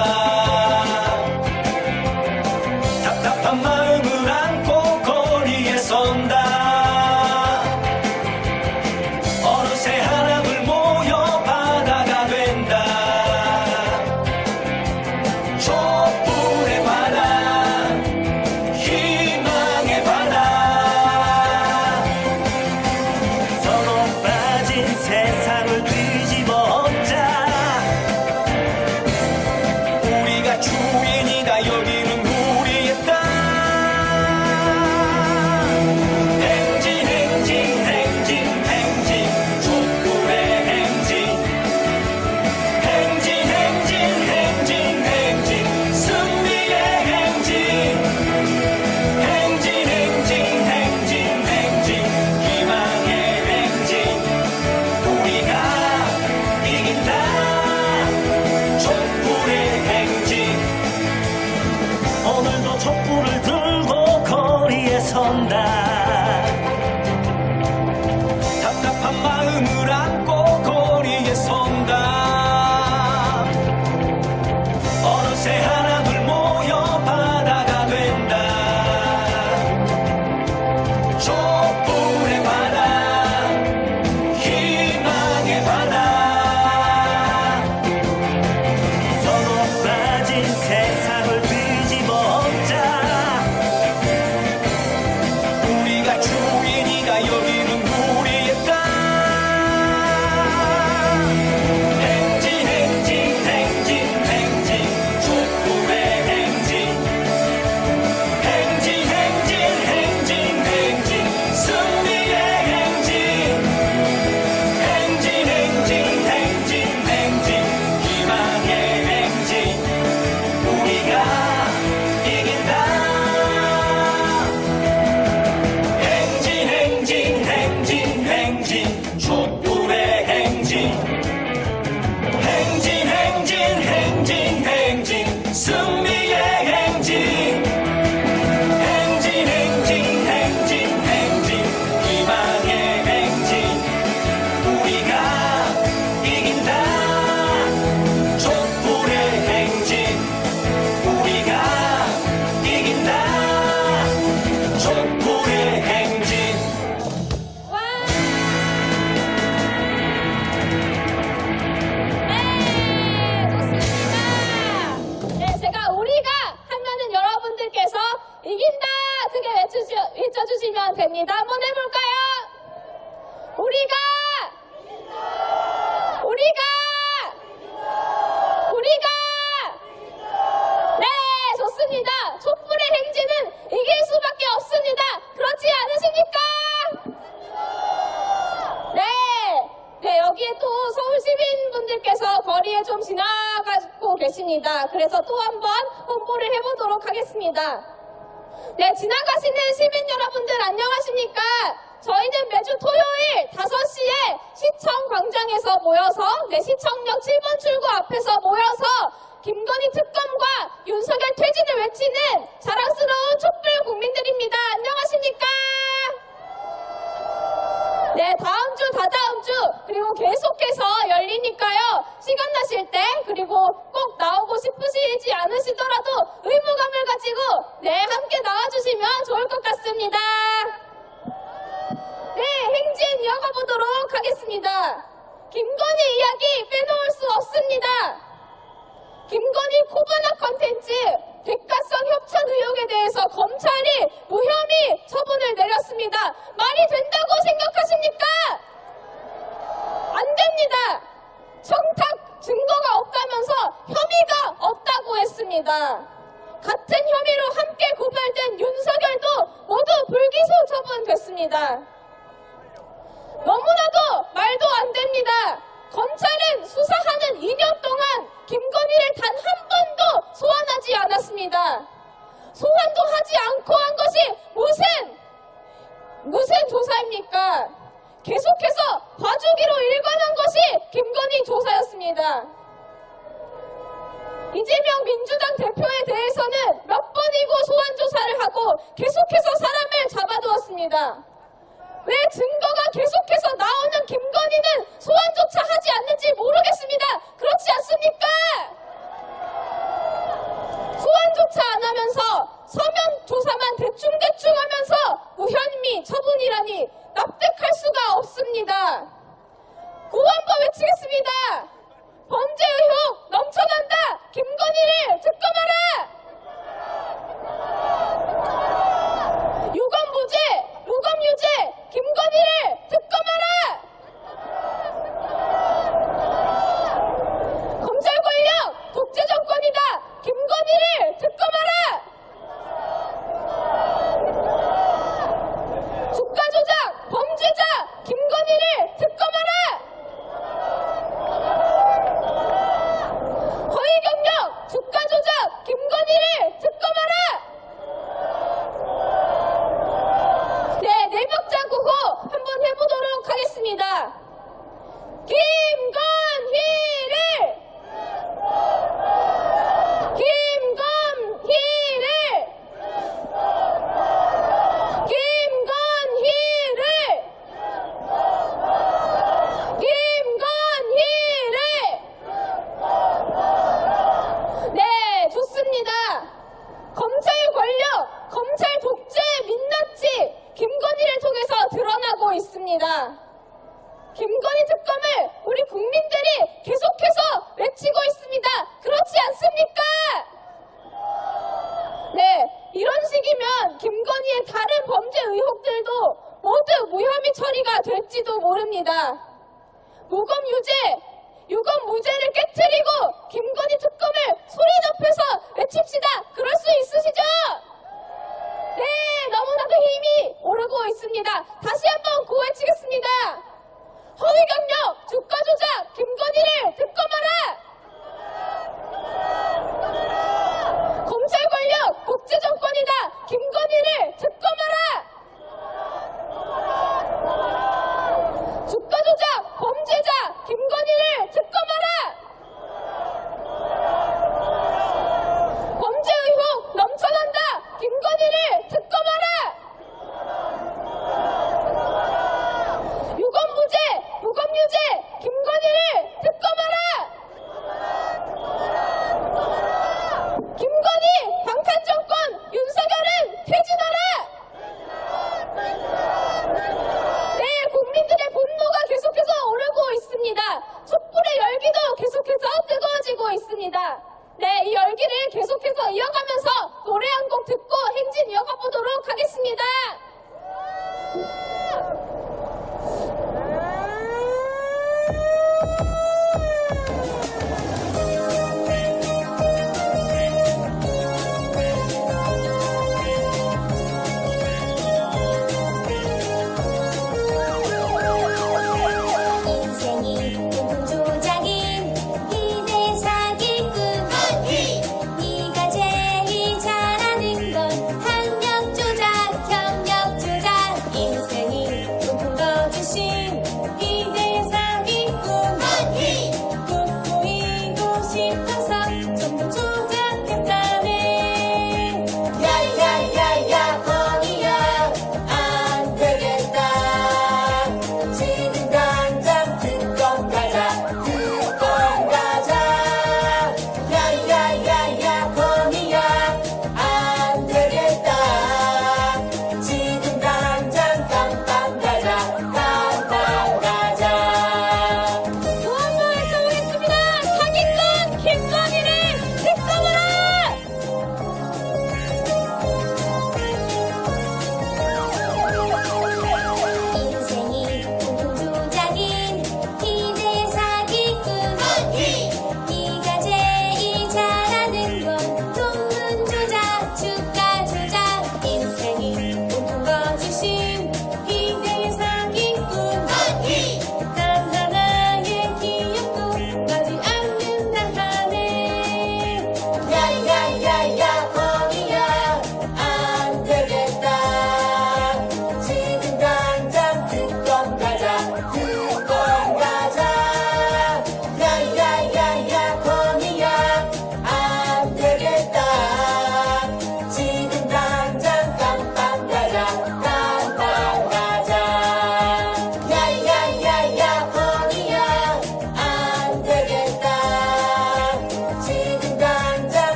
답답한 마음을 안고 거리에 선다. 어느새 하나둘 모여 바다가 된다. 촛불의 바다, 희망의 바다. 서로 빠진 세상을 뒤집어 엎자. 우리가 주인이다. 여기는 우리의 땅. 행진 행진 행진 행진 촛불의 행진. 행진 행진 행진 행진 승리의 행진. 행진 행진 행진 행진 희망의 행진. 우리가 이긴다. 촛불의 행진. 오늘도 촛불을 들고 거리에 선다. 답답한 마음을 안고 거리에 선다. 어느새 하나둘 모여 바다가 된다. 촛불의 바다, 희망의 바다. 서로 빠진 세상을 뒤집어 엎자. 우리가 주인이다. 여기는 우리의 땅. 행진 행진 행진 행진 촛불의 행진. 행진 행진 행진 행진 승리의 행진. 행진 행진 행진 행진 희망의 행진. 우리가 이긴다. 행진 행진 행진 행진 촛불의 행진. 행진 행진 행진 행진 승리의 행진. 행진 행진 행진 행진 희망의 행진. 우리가 이긴다. 촛불의 행진. 우리가 이긴다. 촛불의 행진.
와! 네, 좋습니다. 네, 제가 우리가 하면은 여러분들께서 이긴다! 크게 외쳐주시면 됩니다. 한번 해볼까요? 우리가! 우리가! 우리가! 네, 좋습니다. 촛불의 행진은 이길 수밖에 없습니다. 그렇지 않으십니까? 네. 네, 여기에 또 서울 시민분들께서 거리에 좀 지나가고 계십니다. 그래서 또 한번 홍보를 해보도록 하겠습니다. 네, 지나가시는 시민 여러분들 안녕하십니까? 저희는 매주 토요일 5시에 시청 광장에서 모여서 시청역 7번 출구 앞에서 모여서 김건희 특검과 윤석열 퇴진을 외치는 자랑스러운 촛불 국민들입니다. 안녕하십니까? 네, 다음 주, 다다음 주, 그리고 계속해서 열리니까요. 시간 나시 생각하실 때 그리고 꼭 나오고 싶으시지 않으시더라도 의무감을 가지고 함께 나와주시면 좋을 것 같습니다. 네, 행진 이어가 보도록 하겠습니다. 김건희 이야기 빼놓을 수 없습니다. 김건희 코바나 컨텐츠 대가성 협찬 의혹에 대해서 검찰이 무혐의 처분을 내렸습니다. 말이 된다고 생각하십니까? 안 됩니다. 청탁 증거가 없다면서 혐의가 없다고 했습니다. 같은 혐의로 함께 고발된 윤석열도 모두 불기소 처분됐습니다. 너무나도 말도 안 됩니다. 검찰은 수사하는 2년 동안 김건희를 단 한 번도 소환하지 않았습니다. 소환도 하지 않고 한 것이 무슨 조사입니까? 계속해서 봐주기로 일관한 것이 김건희 조사였습니다. 이재명 민주당 대표에 대해서는 몇 번이고 소환 조사를 하고 계속해서 사람을 잡아두었습니다. 왜 증거가 계속해서 나오는 김건희는 소환조차 하지 않는지 모르겠습니다. 그렇지 않습니까? 소환조차 안 하면서 서면 조사만 대충대충 하면서 무혐의 처분이라니 납득할 수가 없습니다. 구호 한번 외치겠습니다. 범죄 의혹 넘쳐난다. 김건희를 특검하라. 유검무죄, 무검유죄, 김건희를 특검하라. 검찰 권력 독재 정권이다. 김건희를 특검하라. 주가 조작 범죄자 김건희를 특검하라. 허위 경력 주가 조작 김건희를 특검하라. 네, 내벽자 구호 한번 해보도록 하겠습니다. 김건희를 네, 좋습니다. 검찰 권력, 검찰 독재 민낯이 김건희를 통해서 드러나고 있습니다. 김건희 특검을 우리 국민들이 계속해서 외치고 있습니다. 그렇지 않습니까? 네, 이런 식이면 김건희의 다른 범죄 의혹들도 모두 무혐의 처리가 될지도 모릅니다. 무검유죄, 유검무죄를 깨트리고 김건희 특검을 소리 높여서 외칩시다. 그럴 수 있으시죠? 네, 너무나도 힘이 오르고 있습니다. 다시 한번 고해치겠습니다. 허위 경력, 주가 조작, 김건희를 특검하라. 검찰 권력, 독재 정권이다. 김건희를 특검하라. 주가 조작, 범죄자, 김건희를 특검하라. 범죄 의혹 넘쳐난다. 김건희를 특검하라. 유검무죄, 무검유죄, 김건희를 특검하라. 김건희 방탄정권 윤석열은 퇴진하라. 네, 국민들의 분노가 계속해서 오르고 있습니다. 촛불의 열기도 계속해서 뜨거워지고 있습니다. 네, 이 열기를 계속해서 이어가면서 노래 한 곡 듣고 행진 이어가 보도록 하겠습니다.
인생이 꿈 조작인 희대 사기꾼 네가 제일 잘하는 건 학력 조작, 경력 조작. 인생이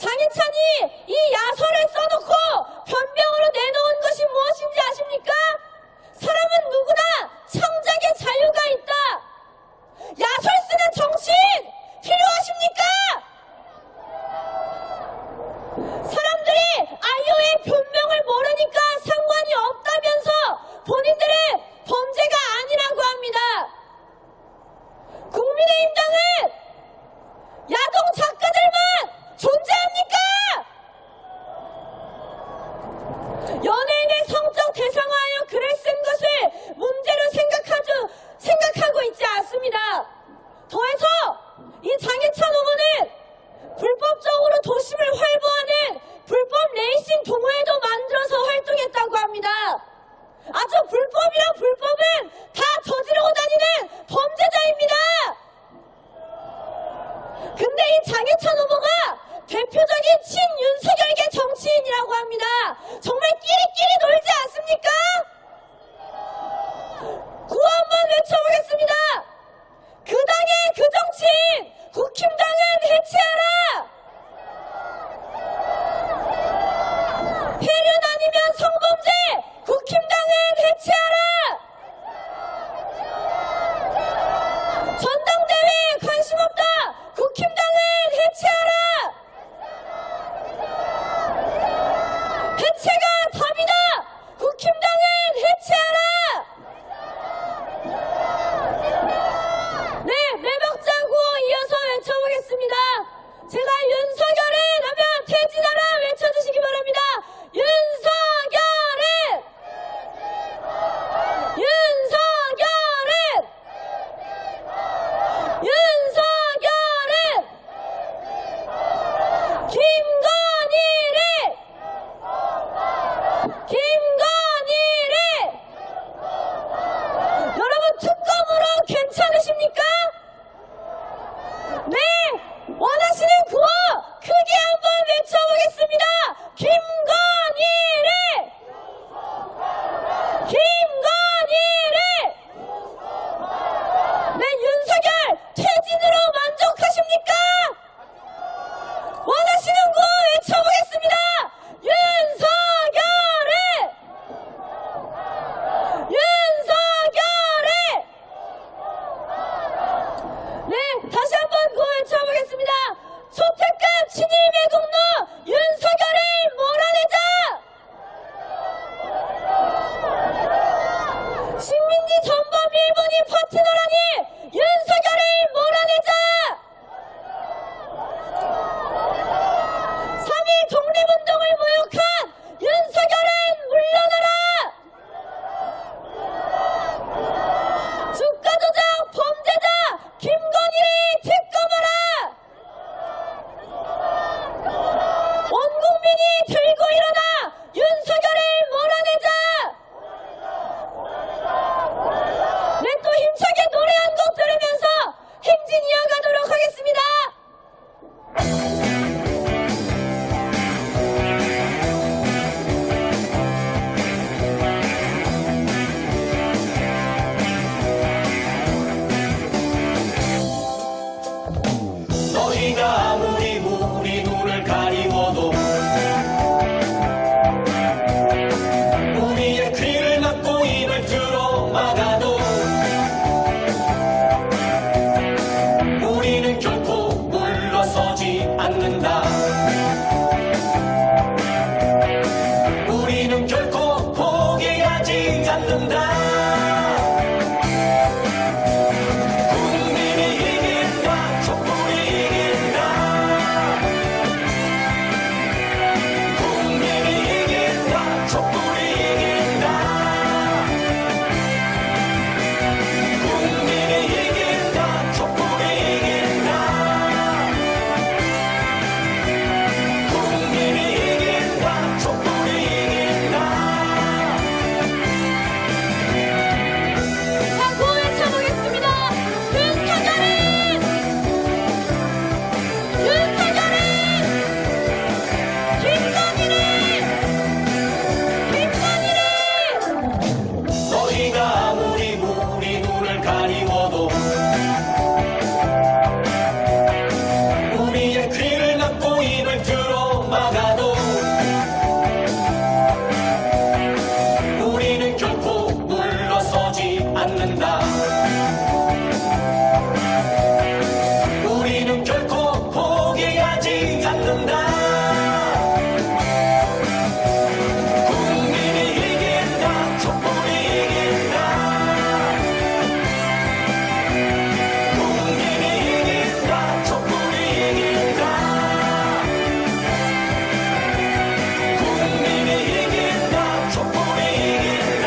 장희찬이 이 야설을 써놓고 변명으로 내놓은 것이 무엇인지 아십니까? 사람은 누구나 창작의 자유가 있다. 야설 쓰는 정치인 필요하십니까? 사람들이 아이오의 변명을 모르니까 상관이 없다면서 본인들은 범죄가 아니라고 합니다. 국민의힘당은 야동 작가들만 존재합니까? 연예인의 성적 대상화하여 글을 쓴 것을 문제로 생각하고 있지 않습니다. 더해서 이 장희찬 후보는 불법적으로 도심을 활보하는 불법 레이싱 동호회도 만들어서 활동했다고 합니다. 아주 불법이란 불법은 다 저지르고 다니는 범죄자입니다. 근데 이 장희찬 후보가 대표적인 친윤석열계 정치인이라고 합니다. 정말 끼리끼리 놀지 않습니까? 구호 한번 외쳐보겠습니다. 그 당의 그 정치인 국힘당은 해체하라. 폐륜 아니면 성범죄 국힘당은 해체하라. 전당대회에 관심 없다 국힘당은 해체하라. 해체가 답이다 국힘당은 해체하라. 네, 매박자 구호 이어서 외쳐보겠습니다. 제가 윤석열은 하면 퇴진하라 외쳐주시기 바랍니다. 윤석열은! 윤석열은! 윤석열은! 김건희를! 김건희를! 여러분 특검으로 괜찮으십니까? 네! 원하시는 구호 크게 한번 외쳐보겠습니다. 김건희를! 김건희를! 네, 윤석열 퇴진으로 만족하십니까? 원하시는 구호 외쳐보겠습니다. 윤석열을! 윤석열을! 네, 다시 한번 구호 외쳐보겠습니다. 초특급 친일배 공로 윤석열을 몰아내자! 식민지 전범 일본인 파트너라니 윤석열을 몰아내자! 3.1 독립운동을 모욕한 윤석열은 물러나라! 주가조작 범죄자 김건희를 특검하라! 온 국민이 들고 일어나 윤석열을 몰아내자! 네, 또 힘차게 노래 한 곡 들으면서 행진 이어가도록 하겠습니다.
막아도 우리는 결코 물러서지 않는다. 우리는 결코 포기하지 않는다. 국민이 이긴다. 촛불이 이긴다. 국민이 이긴다. 촛불이 이긴다. 국민이 이긴다. 촛불이 이긴다.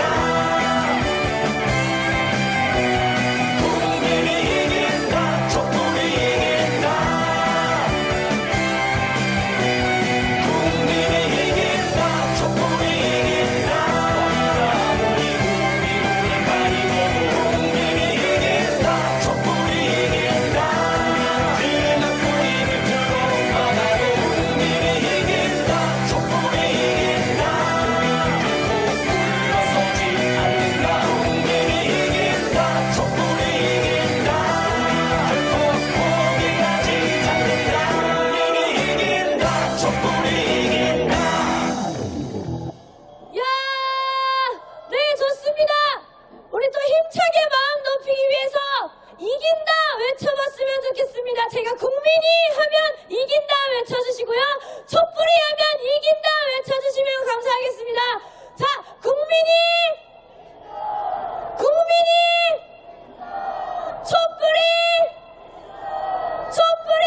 국민이 이긴다. 촛불이 이긴다. 국민이 이긴다. 촛불이 이긴다. 우리 눈을 가리고 국민이 이긴다. 촛불이 이긴다. 그는 우리를 들어 막아도 국민이 이긴다. 촛불이 이긴다. 결코 물러서지 않는다. 국민이 이긴다. 촛불이 이긴다. 결코 포기하지 않는다. 국민이 이긴다. 촛불이 이긴다.
야, 네, 좋습니다. 우리 또 힘차게 마음 높이기 위해서 이긴다 외쳐봤으면 좋겠습니다. 제가 국민이 하면 이긴다 외쳐주시고요. 촛불이 하면 이긴다 외쳐주시면 감사하겠습니다. 자, 국민이 촛불이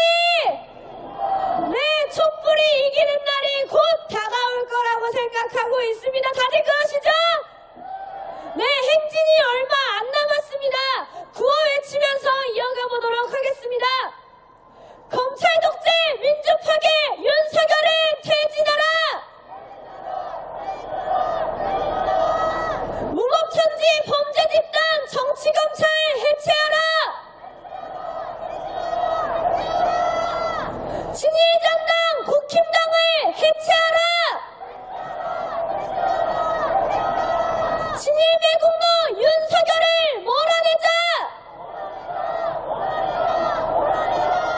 네, 촛불이 이기는 날이 곧 다가올 거라고 생각하고 있습니다. 다들 그러시죠? 네, 행진이 얼마 안 남았습니다. 구호 외치면서 이어가 보도록 하겠습니다. 검찰 독재, 민주 파괴, 윤석열은 퇴진하라! 무법천지 범죄 집단 정치검찰 해체하라! 친일전당 국힘당을 해체하라! 친일배국노 윤석열을 몰아내자!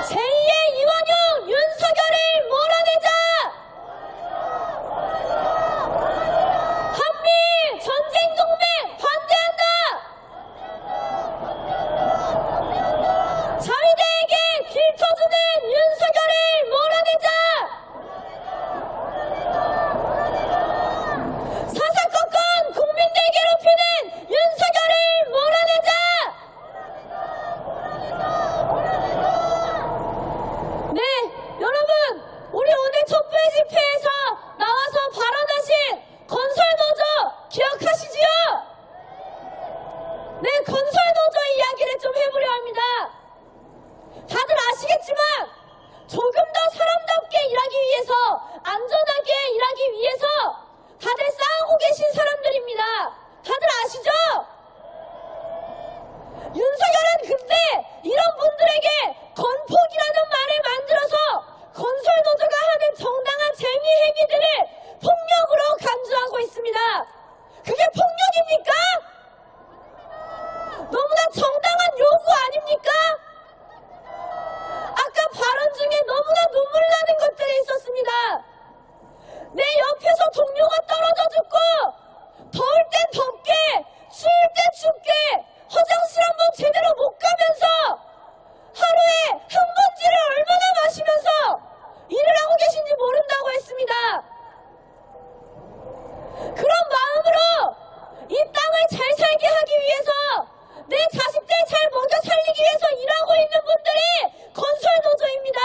제2의 이원용 윤석열을 몰아내자! 한미 전쟁 동맹 반대한다! 자위대에게 길터주는 윤석열을 몰아내자! 사사건건 국민들 괴롭히는 윤석열을 몰아내자! 네, 여러분, 우리 오늘 촛불 집회에서 나와서 발언하신 건설노조 기억하시지요? 네, 건설노조 이야기를 좀 해보려 합니다. 다들 아시겠지만 조금 더 사람답게 일하기 위해서, 안전하게 일하기 위해서 다들 싸우고 계신 사람들입니다. 다들 아시죠? 윤석열은 근데 이런 분들에게 건폭이라는 말을 만들어서 건설노조가 하는 정당한 쟁의 행위들을 폭력으로 간주하고 있습니다. 그게 폭력입니까? 너무나 정당한 요구 아닙니까? 아까 발언 중에 너무나 눈물 나는 것들이 있었습니다. 내 옆에서 동료가 떨어져 죽고, 더울 땐 덥게, 추울 땐 춥게, 화장실 한번 제대로 못 가면서, 하루에 흙먼지를 얼마나 마시면서 일을 하고 계신지 모른다고 했습니다. 그런 마음으로 이 땅을 잘 살게 하기 위해서, 내 자식들 잘 먹여 살리기 위해서 일하고 있는 분들이 건설노조입니다.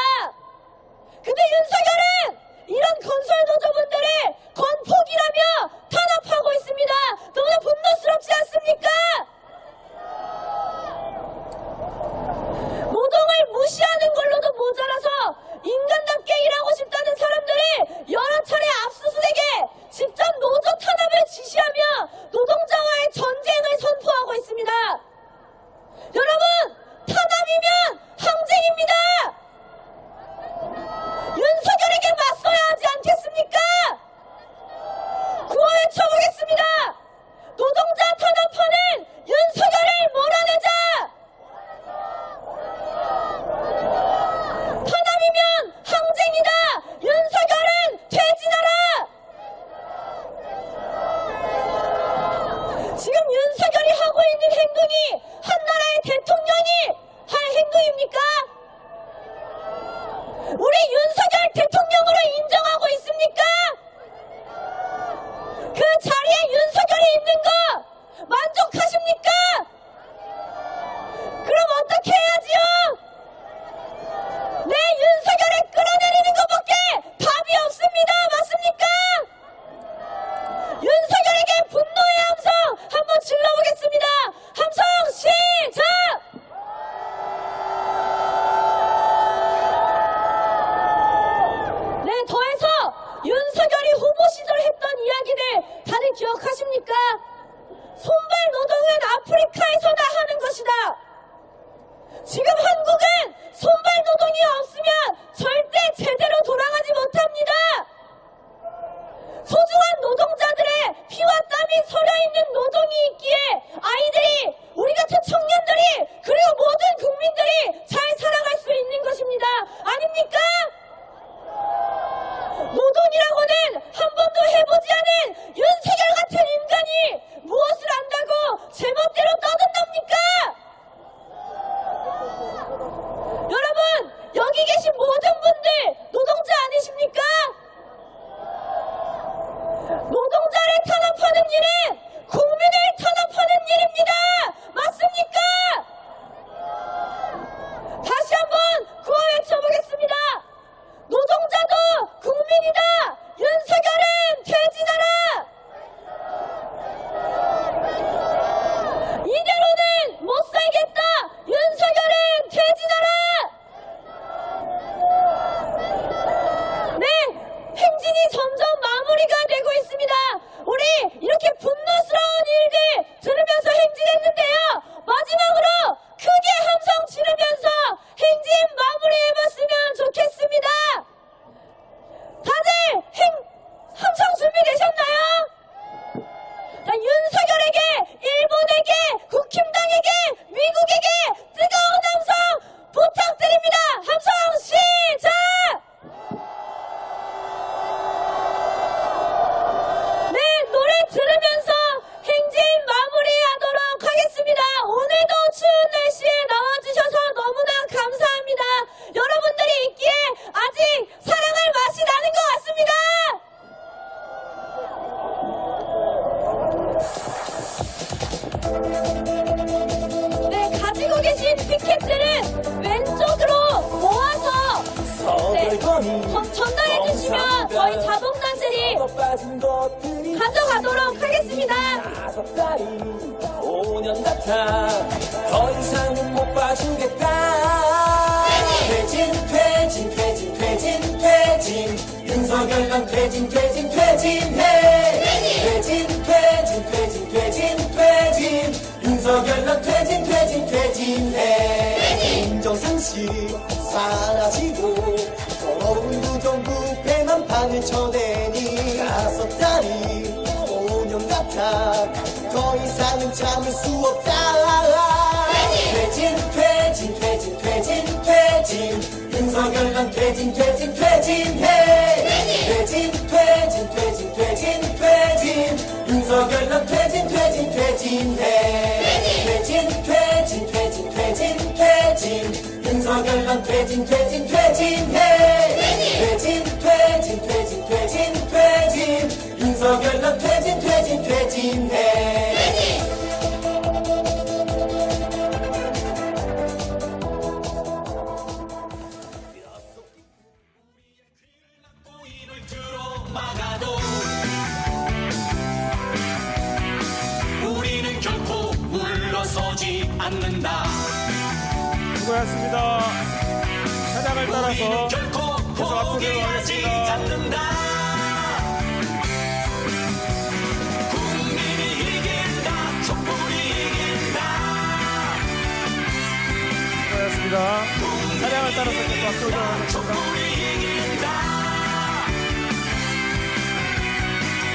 근데 윤석열은 이런 건설노조분들을 건폭이라며 탄압하고 있습니다. 너무나 분노스럽지 않습니까? 노동을 무시하는 걸로도 모자라서 인간답게 일하고 싶다는 사람들을 여러 차례 압수수색에 직접 노조 탄압을 지시하며 노동자와의 전쟁을 선포하고 있습니다. 여러분, 탄압이면 항쟁입니다. 윤석열에게 맞서 후보 시절 했던 이야기들 다들 기억하십니까? 손발 노동은 아프리카에서나 하는 것이다. 지금 한국은 손발 노동이 없으면 절대 제대로 돌아가지 못합니다. 소중한 노동자들의 피와 땀이 서려있는 노동이 있기에 아이들이, 우리 같은 청년들이, 그리고 모든 국민들이 잘 살아갈 수 있는 것입니다. 아닙니까? 노동이라고는 한 번도 해보지 않은 윤석열 같은 인간이 무엇을 안다고 제멋대로 떠든답니까? 여러분, 여기 계신 모든 분들 노동자 아니십니까? 노동자를 탄압하는 일은 국민을 탄압하는 일입니다. 맞습니까? 다시 한번 구호 외쳐보겠습니다. 노동자도 국민이다. 윤석열은 퇴진하라. 이대로는 못 살겠다. 윤석열은 퇴진하라. 네, 행진이 점점 마무리가 되고 있습니다. 우리 이렇게 분노스러운 일들 들으면서 행진했는데요. 마지막으로 크게 함성 지르면서 행진 마무리해봤으면 좋겠습니다. 다들 함성 준비되셨나요? 자, 윤석열에게, 일본에게, 국힘당에게, 미국에게 뜨거운 함성 부탁드립니다. 함성 시작! 네, 노래 들으면서 행진 마무리하도록 하겠습니다. 오늘도 추운 날씨에 나와주셔서 너무나 감사합니다. 여러분들이 있기에 아직 사랑할 맛이 나는 것 같습니다. 네, 가지고 계신 피켓들은 왼쪽으로 모아서 전달해 주시면 저희 자동단들이 가져가도록 하겠습니다.
5년 같아 더 이상은 못 봐주겠다. 퇴진 퇴진 퇴진 퇴진 퇴진 윤석열 넌 퇴진 퇴진 퇴진해. 퇴진 퇴진 퇴진 퇴진 퇴진 윤석열 넌 퇴진 퇴진 퇴진해. 인정상식 사라지고 더러운 부정부패만 판을 쳐내니 5달이 5년 같아 더 이상은 참을 수 없다. 퇴진 퇴진 퇴진 퇴진 퇴진 윤석열 넌 퇴진 퇴진 퇴진해. 퇴진 퇴진 퇴진 퇴진 퇴진 윤석열 넌 퇴진 퇴진 퇴진해. 퇴진 퇴진 퇴진 퇴진 퇴진 윤석열 넌 퇴진 퇴진 퇴진해. 퇴진 퇴진 퇴진 퇴진 퇴진 윤석열 넌 퇴진 퇴진 퇴진해. 우리는 결코 물러서지 않는다.
수고하셨습니다. 사장을 따라서
결코
계속 앞으로
포기하지
내려가겠습니다.
않는다. 국민이 이긴다. 촛불이 이긴다.
수고하셨습니다. 사장을 따라서 계속 앞으로 내려가겠습니다.
촛불이 이긴다.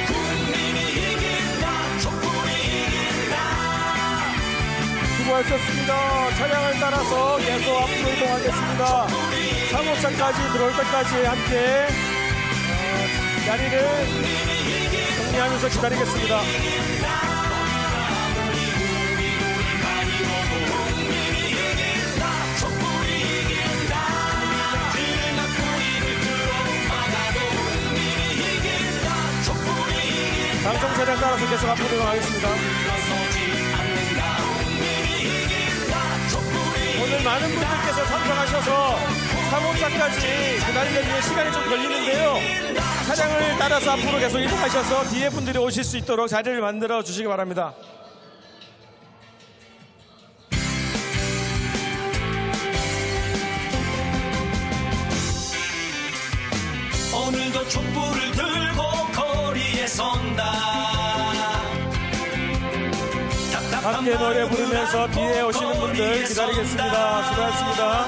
국민이 이긴다. 촛불이 이긴다.
수고하셨습니다. 차량을 따라서 계속 앞으로 이동하겠습니다. 3호차까지 들어올 때까지 함께 자리를 정리하면서 기다리겠습니다. 방송 차량 따라서 계속 앞으로 이동하겠습니다. 오늘 많은 분들께서 참석하셔서 3호차까지 기다리려면 시간이 좀 걸리는데요. 차량을 따라서 앞으로 계속 이동하셔서 뒤에 분들이 오실 수 있도록 자리를 만들어 주시기 바랍니다.
오늘도 촛불을 들고
함께 노래 부르면서 뒤에 오시는 분들 기다리겠습니다. 수고하셨습니다.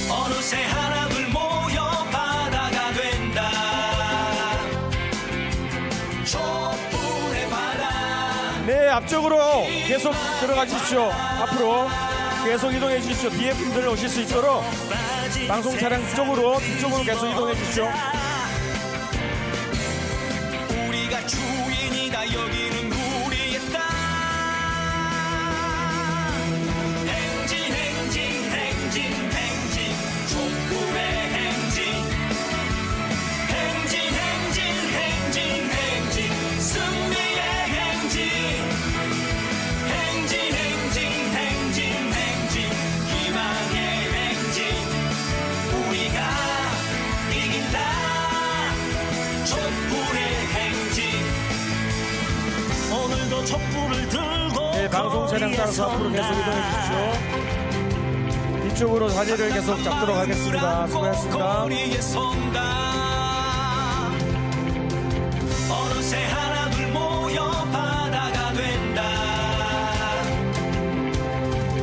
어느새 하나둘 모여 바다가 된다. 촛불의 바다.
네, 앞쪽으로 계속 들어가 주십시오. 앞으로 계속 이동해 주십시오. 뒤에 분들 오실 수 있도록 방송 차량 쪽으로 뒤쪽으로 계속 이동해 주십시오.
우리가 주인이다. 여기는 우리의 땅. 행진 행진 행진 행진 촛불의 행진. 행진 행진 행진 행진 승리의 행진. 행진 행진 행진 행진 희망의 행진. 우리가 이긴다. 촛불의 행진. 오늘도 촛불을 들고
네, 방송 차량 따라서 앞으로 계속 이동해 주십시오. 뒤쪽으로 자리를 계속 잡도록 하겠습니다. 수고하셨습니다.
거리에 선다. 어느새 하나둘 모여 바다가 된다.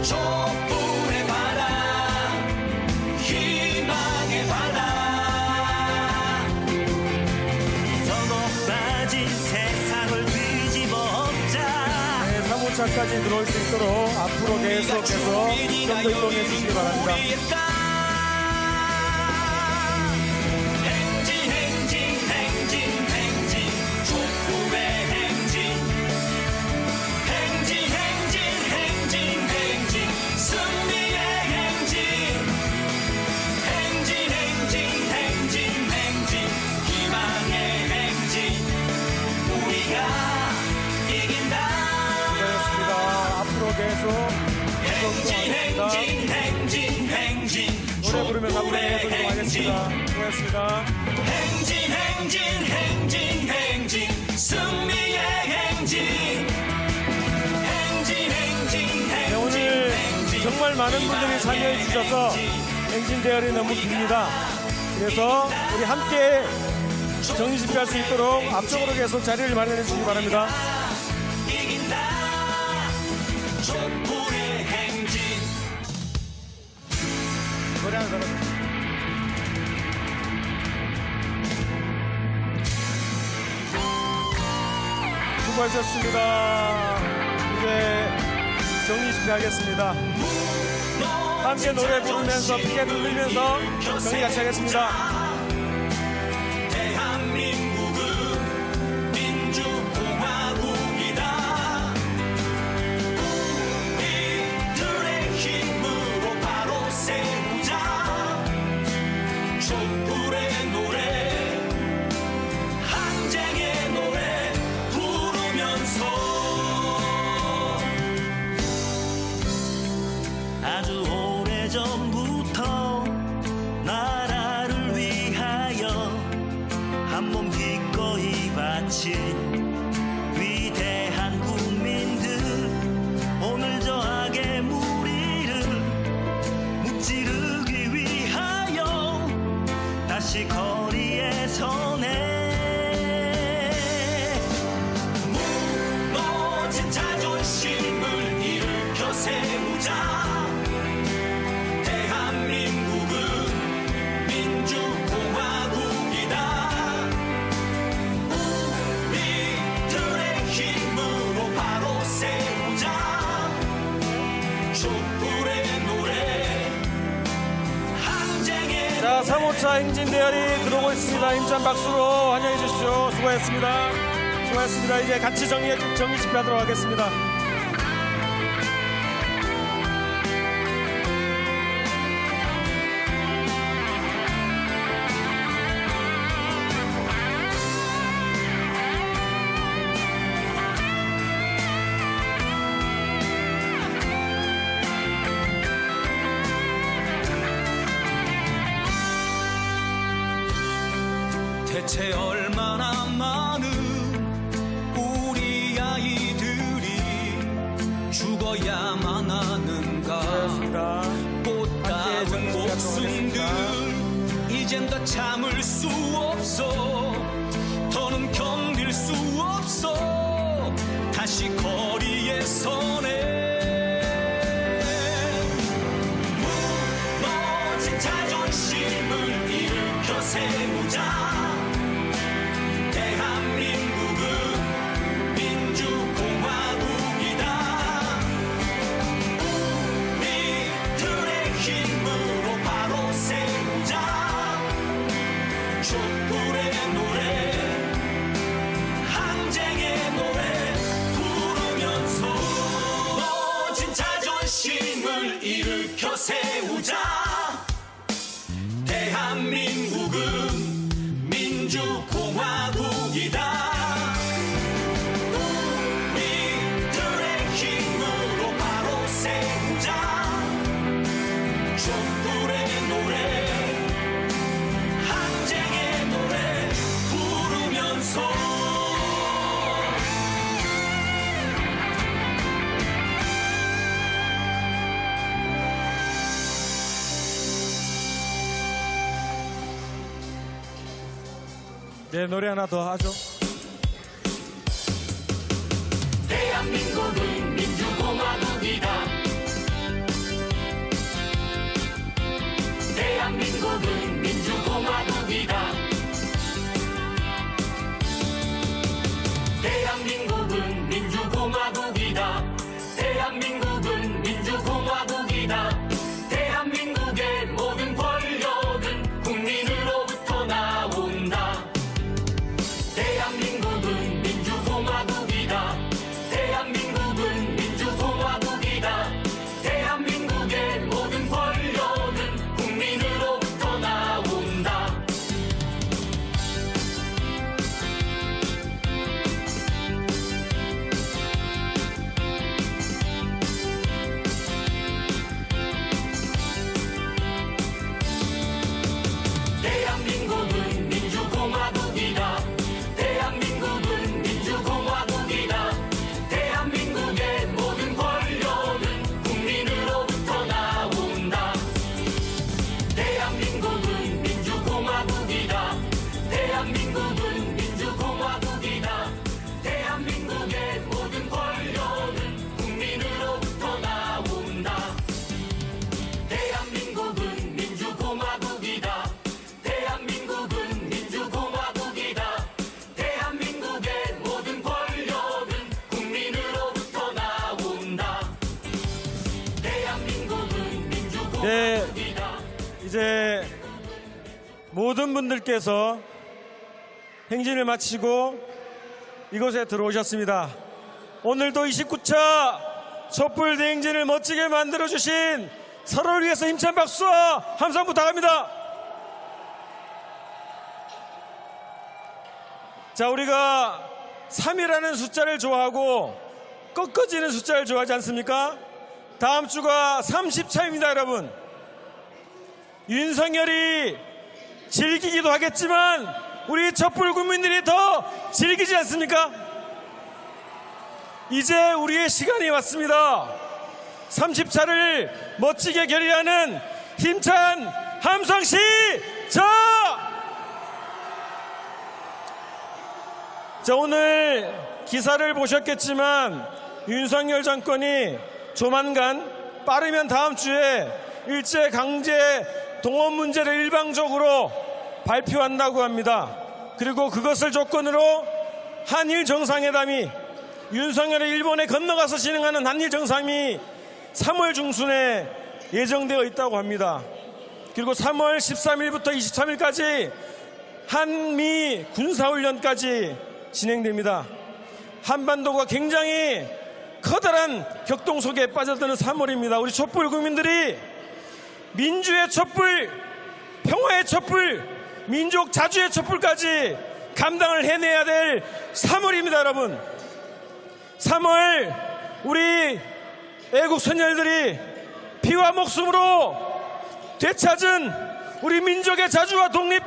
촛불의 바다. 희망의 바다. 서로 빠진 세상을 뒤집어 엎자.
네, 3호차까지 들어올 수 있도록 앞으로 계속해서 좀 더 이동해 주시기 바랍니다.
행진 행진 행진 행진 촛불의 행진. 행진 행진 행진 행진 승리의 행진. 행진 행진 행진 행진 희망의 행진. 우리가 이긴다.
수고하셨습니다. 앞으로 계속
행진
이동하겠습니다.
행진 행진 행진
노래 부르면서 앞으로 계속 이동하겠습니다. 수고하셨습니다.
행진 행진 행진 행진 승리의 행진. 행진 행진
네,
행진
오늘 정말 많은 분들이 참여해 주셔서 행진 대열이 너무 깁니다. 그래서 우리 함께 정리 집회할 수 있도록 앞쪽으로 계속 자리를 마련해 주시기 바랍니다.
이긴다. 촛불의 행진.
노래 하나 더. 수고하셨습니다. 이제 정리 집회하겠습니다. 함께 노래 부르면서 피켓 돌리면서 정리 같이 하겠습니다.
대한민국은 민주공화국이다. 우리들의 힘으로 바로 세우자. 촛불의 노래, 항쟁의 노래 부르면서 아주 오래전부터 나라를 위하여 한 몸 기꺼이 바친 위대한 국민들. 오늘 저 악의 무리를 무찌르기 위하여 다시 거리에 서네. 무너진 자존심을 일으켜 세우자. 대한민국은 민주공화국이다. 우리들의 힘으로 바로 세우자. 촛불의 노래, 항쟁의
자, 3호차 행진 대열이 들어오고 있습니다. 힘찬 박수로 환영해 주십시오. 수고하셨습니다. 수고하셨습니다. 이제 같이 정리 집회하도록 하겠습니다.
대체 얼마나 많은 우리 아이들이 죽어야만 하는가.
수고하셨습니다.
꽃다운 목숨들 이젠 더 참을 수 없어. 더는 견딜 수 없어. 다시 다시 거리에 서네. 무너진 자존심을 일으켜 세우자. 대한민국은 민주공화국이다. 우리들의 힘으로 바로 세우자. 촛불의 노래, 항쟁의 노래 부르면서 무너진 자존심을 일으켜 세우자. 대한민국은 민주공화국이다. 우리들의 힘으로 바로 세우자. 촛불의 노래, 항쟁의 노래 부르면서
네, 노래 하나 더 하죠.
대한민국은 민주공화국이다. 대한민국은 민주공화국이다. 대한민국은 민주공화국이다. 대한민국은 민주공화국이다. 대한민국의 모든 권력은 국민으로부터 나온다. 대한민국은 민주공화국이다. 대한민국은 민주공화국이다. 대한민국의 모든 권력은 국민으로부터 나온다. 대한민국은 민주공화국이다. 대한민국은 민주공화국이다. 대한민국의 모든 권력은 국민으로부터 나온다. 대한민국은 민주공화국이다. 대한민국은 민주공화국이다. 대한민국의 모든 권력은 국민으로부터 나온다. 대한민국은 민주공화국이다. 대한민국은 민주공화국이다. 대한민국의 모든 권력은 국민으로부터 나온다. 대한민국은 민주공화국이다.
이제 모든 분들께서 행진을 마치고 이곳에 들어오셨습니다. 오늘도 29차 촛불 대행진을 멋지게 만들어주신 서로를 위해서 힘찬 박수와 함성 부탁합니다. 자, 우리가 3이라는 숫자를 좋아하고 꺾어지는 숫자를 좋아하지 않습니까? 다음 주가 30차입니다, 여러분. 윤석열이 즐기기도 하겠지만 우리 촛불 국민들이 더 즐기지 않습니까? 이제 우리의 시간이 왔습니다. 30차를 멋지게 결의하는 힘찬 함성 시작! 자, 오늘 기사를 보셨겠지만 윤석열 정권이 조만간 빠르면 다음 주에 일제 강제 동원 문제를 일방적으로 발표한다고 합니다. 그리고 그것을 조건으로 한일 정상회담이 윤석열이 일본에 건너가서 진행하는 한일 정상이 3월 중순에 예정되어 있다고 합니다. 그리고 3월 13일부터 23일까지 한미 군사훈련까지 진행됩니다. 한반도가 굉장히 커다란 격동 속에 빠져드는 3월입니다. 우리 촛불 국민들이 민주의 촛불, 평화의 촛불, 민족 자주의 촛불까지 감당을 해내야 될 3월입니다, 여러분. 3월 우리 애국 선열들이 피와 목숨으로 되찾은 우리 민족의 자주와 독립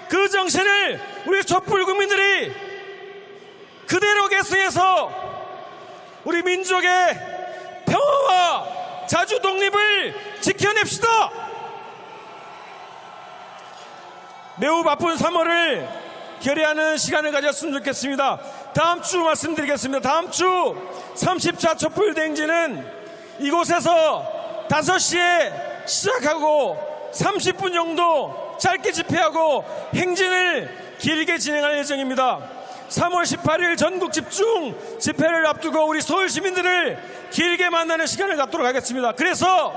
그 정신을 우리 촛불 국민들이 그대로 계승해서 우리 민족의 평화와 자주 독립을 지켜냅시다. 매우 바쁜 3월을 결의하는 시간을 가졌으면 좋겠습니다. 다음 주 말씀드리겠습니다. 다음 주 30차 촛불 대행진은 이곳에서 5시에 시작하고 30분 정도 짧게 집회하고 행진을 길게 진행할 예정입니다. 3월 18일 전국 집중 집회를 앞두고 우리 서울 시민들을 길게 만나는 시간을 갖도록 하겠습니다. 그래서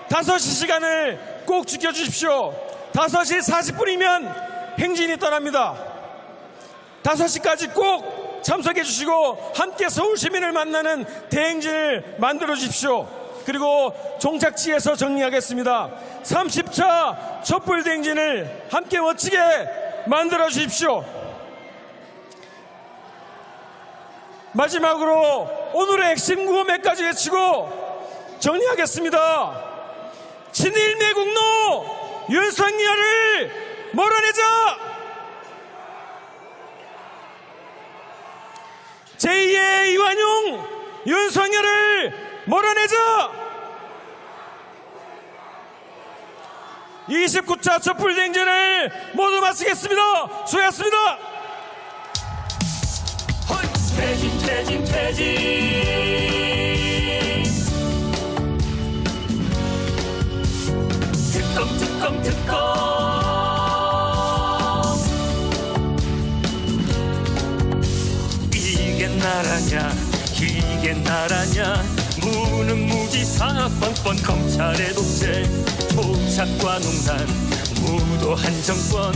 5시 시간을 꼭 지켜주십시오. 5시 40분이면 행진이 떠납니다. 5시까지 꼭 참석해 주시고 함께 서울 시민을 만나는 대행진을 만들어 주십시오. 그리고 종착지에서 정리하겠습니다. 30차 촛불 대행진을 함께 멋지게 만들어 주십시오. 마지막으로 오늘의 핵심 구호 몇 가지 외치고 정리하겠습니다. 친일매국노 윤석열을 몰아내자! 제2의 이완용 윤석열을 몰아내자! 29차 촛불 대행진을 모두 마치겠습니다. 수고하셨습니다.
퇴진 퇴진 퇴진 특검 특검 특검 이게 나라냐 이게 나라냐 무능무지사 뻔뻔 검찰의 독재 조작과 농단 무도한 정권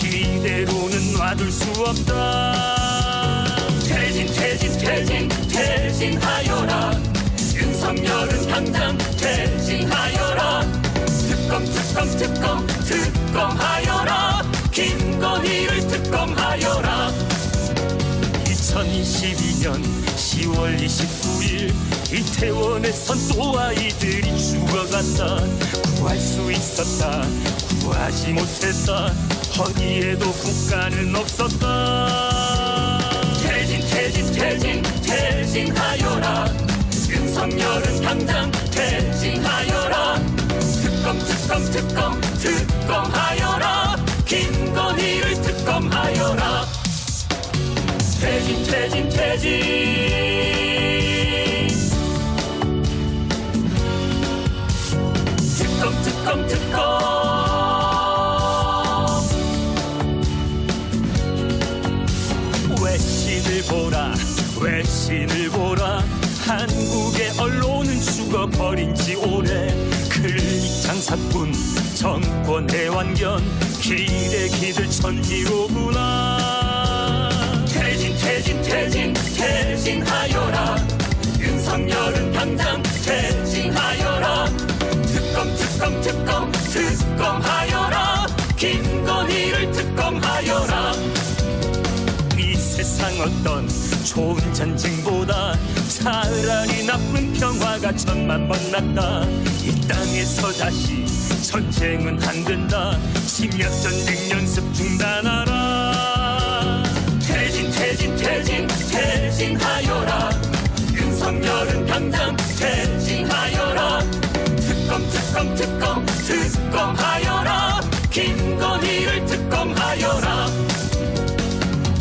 이대로는 놔둘 수 없다. 퇴진 퇴진 퇴진 퇴진하여라. 윤석열은 당장 퇴진하여라. 특검 특검 특검 특검하여라. 김건희를 특검하여라. 2022년 10월 29일 이태원에선 또 아이들이 죽어간다. 구할 수 있었다 구하지 못했다. 어디에도 국가는 없었다. 퇴진 퇴진 퇴진 퇴진하여라. 윤석열은 당장 퇴진하여라. 특검 특검 특검 특검하여라. 김건희를 특검하여라. 퇴진 퇴진 퇴진 특검 특검 특검 외신을 보라 외신을 보라. 한국의 언론은 죽어버린 지 오래. 클릭 장사꾼 정권의 완견 기대기들 천지로구나. 퇴진 퇴진 퇴진 퇴진하여라. 윤석열은 당장 퇴진하여라. 특검 특검 특검 특검하여라. 김건희를 특검하여라. 이 세상 어떤 좋은 전쟁보다 차라리 나쁜 평화가 천만 번 낫다. 이 땅에서 다시 전쟁은 안 된다. 침략 전쟁 연습 중단하라. 퇴진 퇴진 퇴진 퇴진하여라. 윤석열은 당장 퇴진하여라. 특검 특검 특검 특검하여라. 김건희를 특검하여라.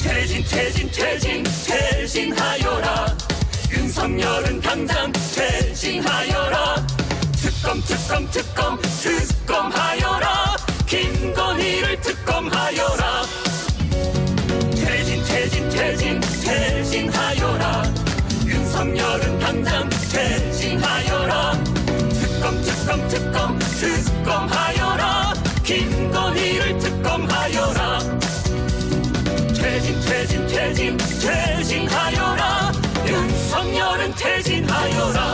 퇴진 퇴진 퇴진 퇴진하여라. 윤석열은 당장 퇴진하여라. 특검 특검 특검 특검하여라. 김건희를 특검하여라. 퇴진 퇴진 퇴진 퇴진하여라. 윤석열은 당장 퇴진하여라. 특검 특검 특검 특검하여라. 김건희를 특검하여라. 퇴진 퇴진 퇴진 퇴진하여라. 윤석열은 퇴진하여라.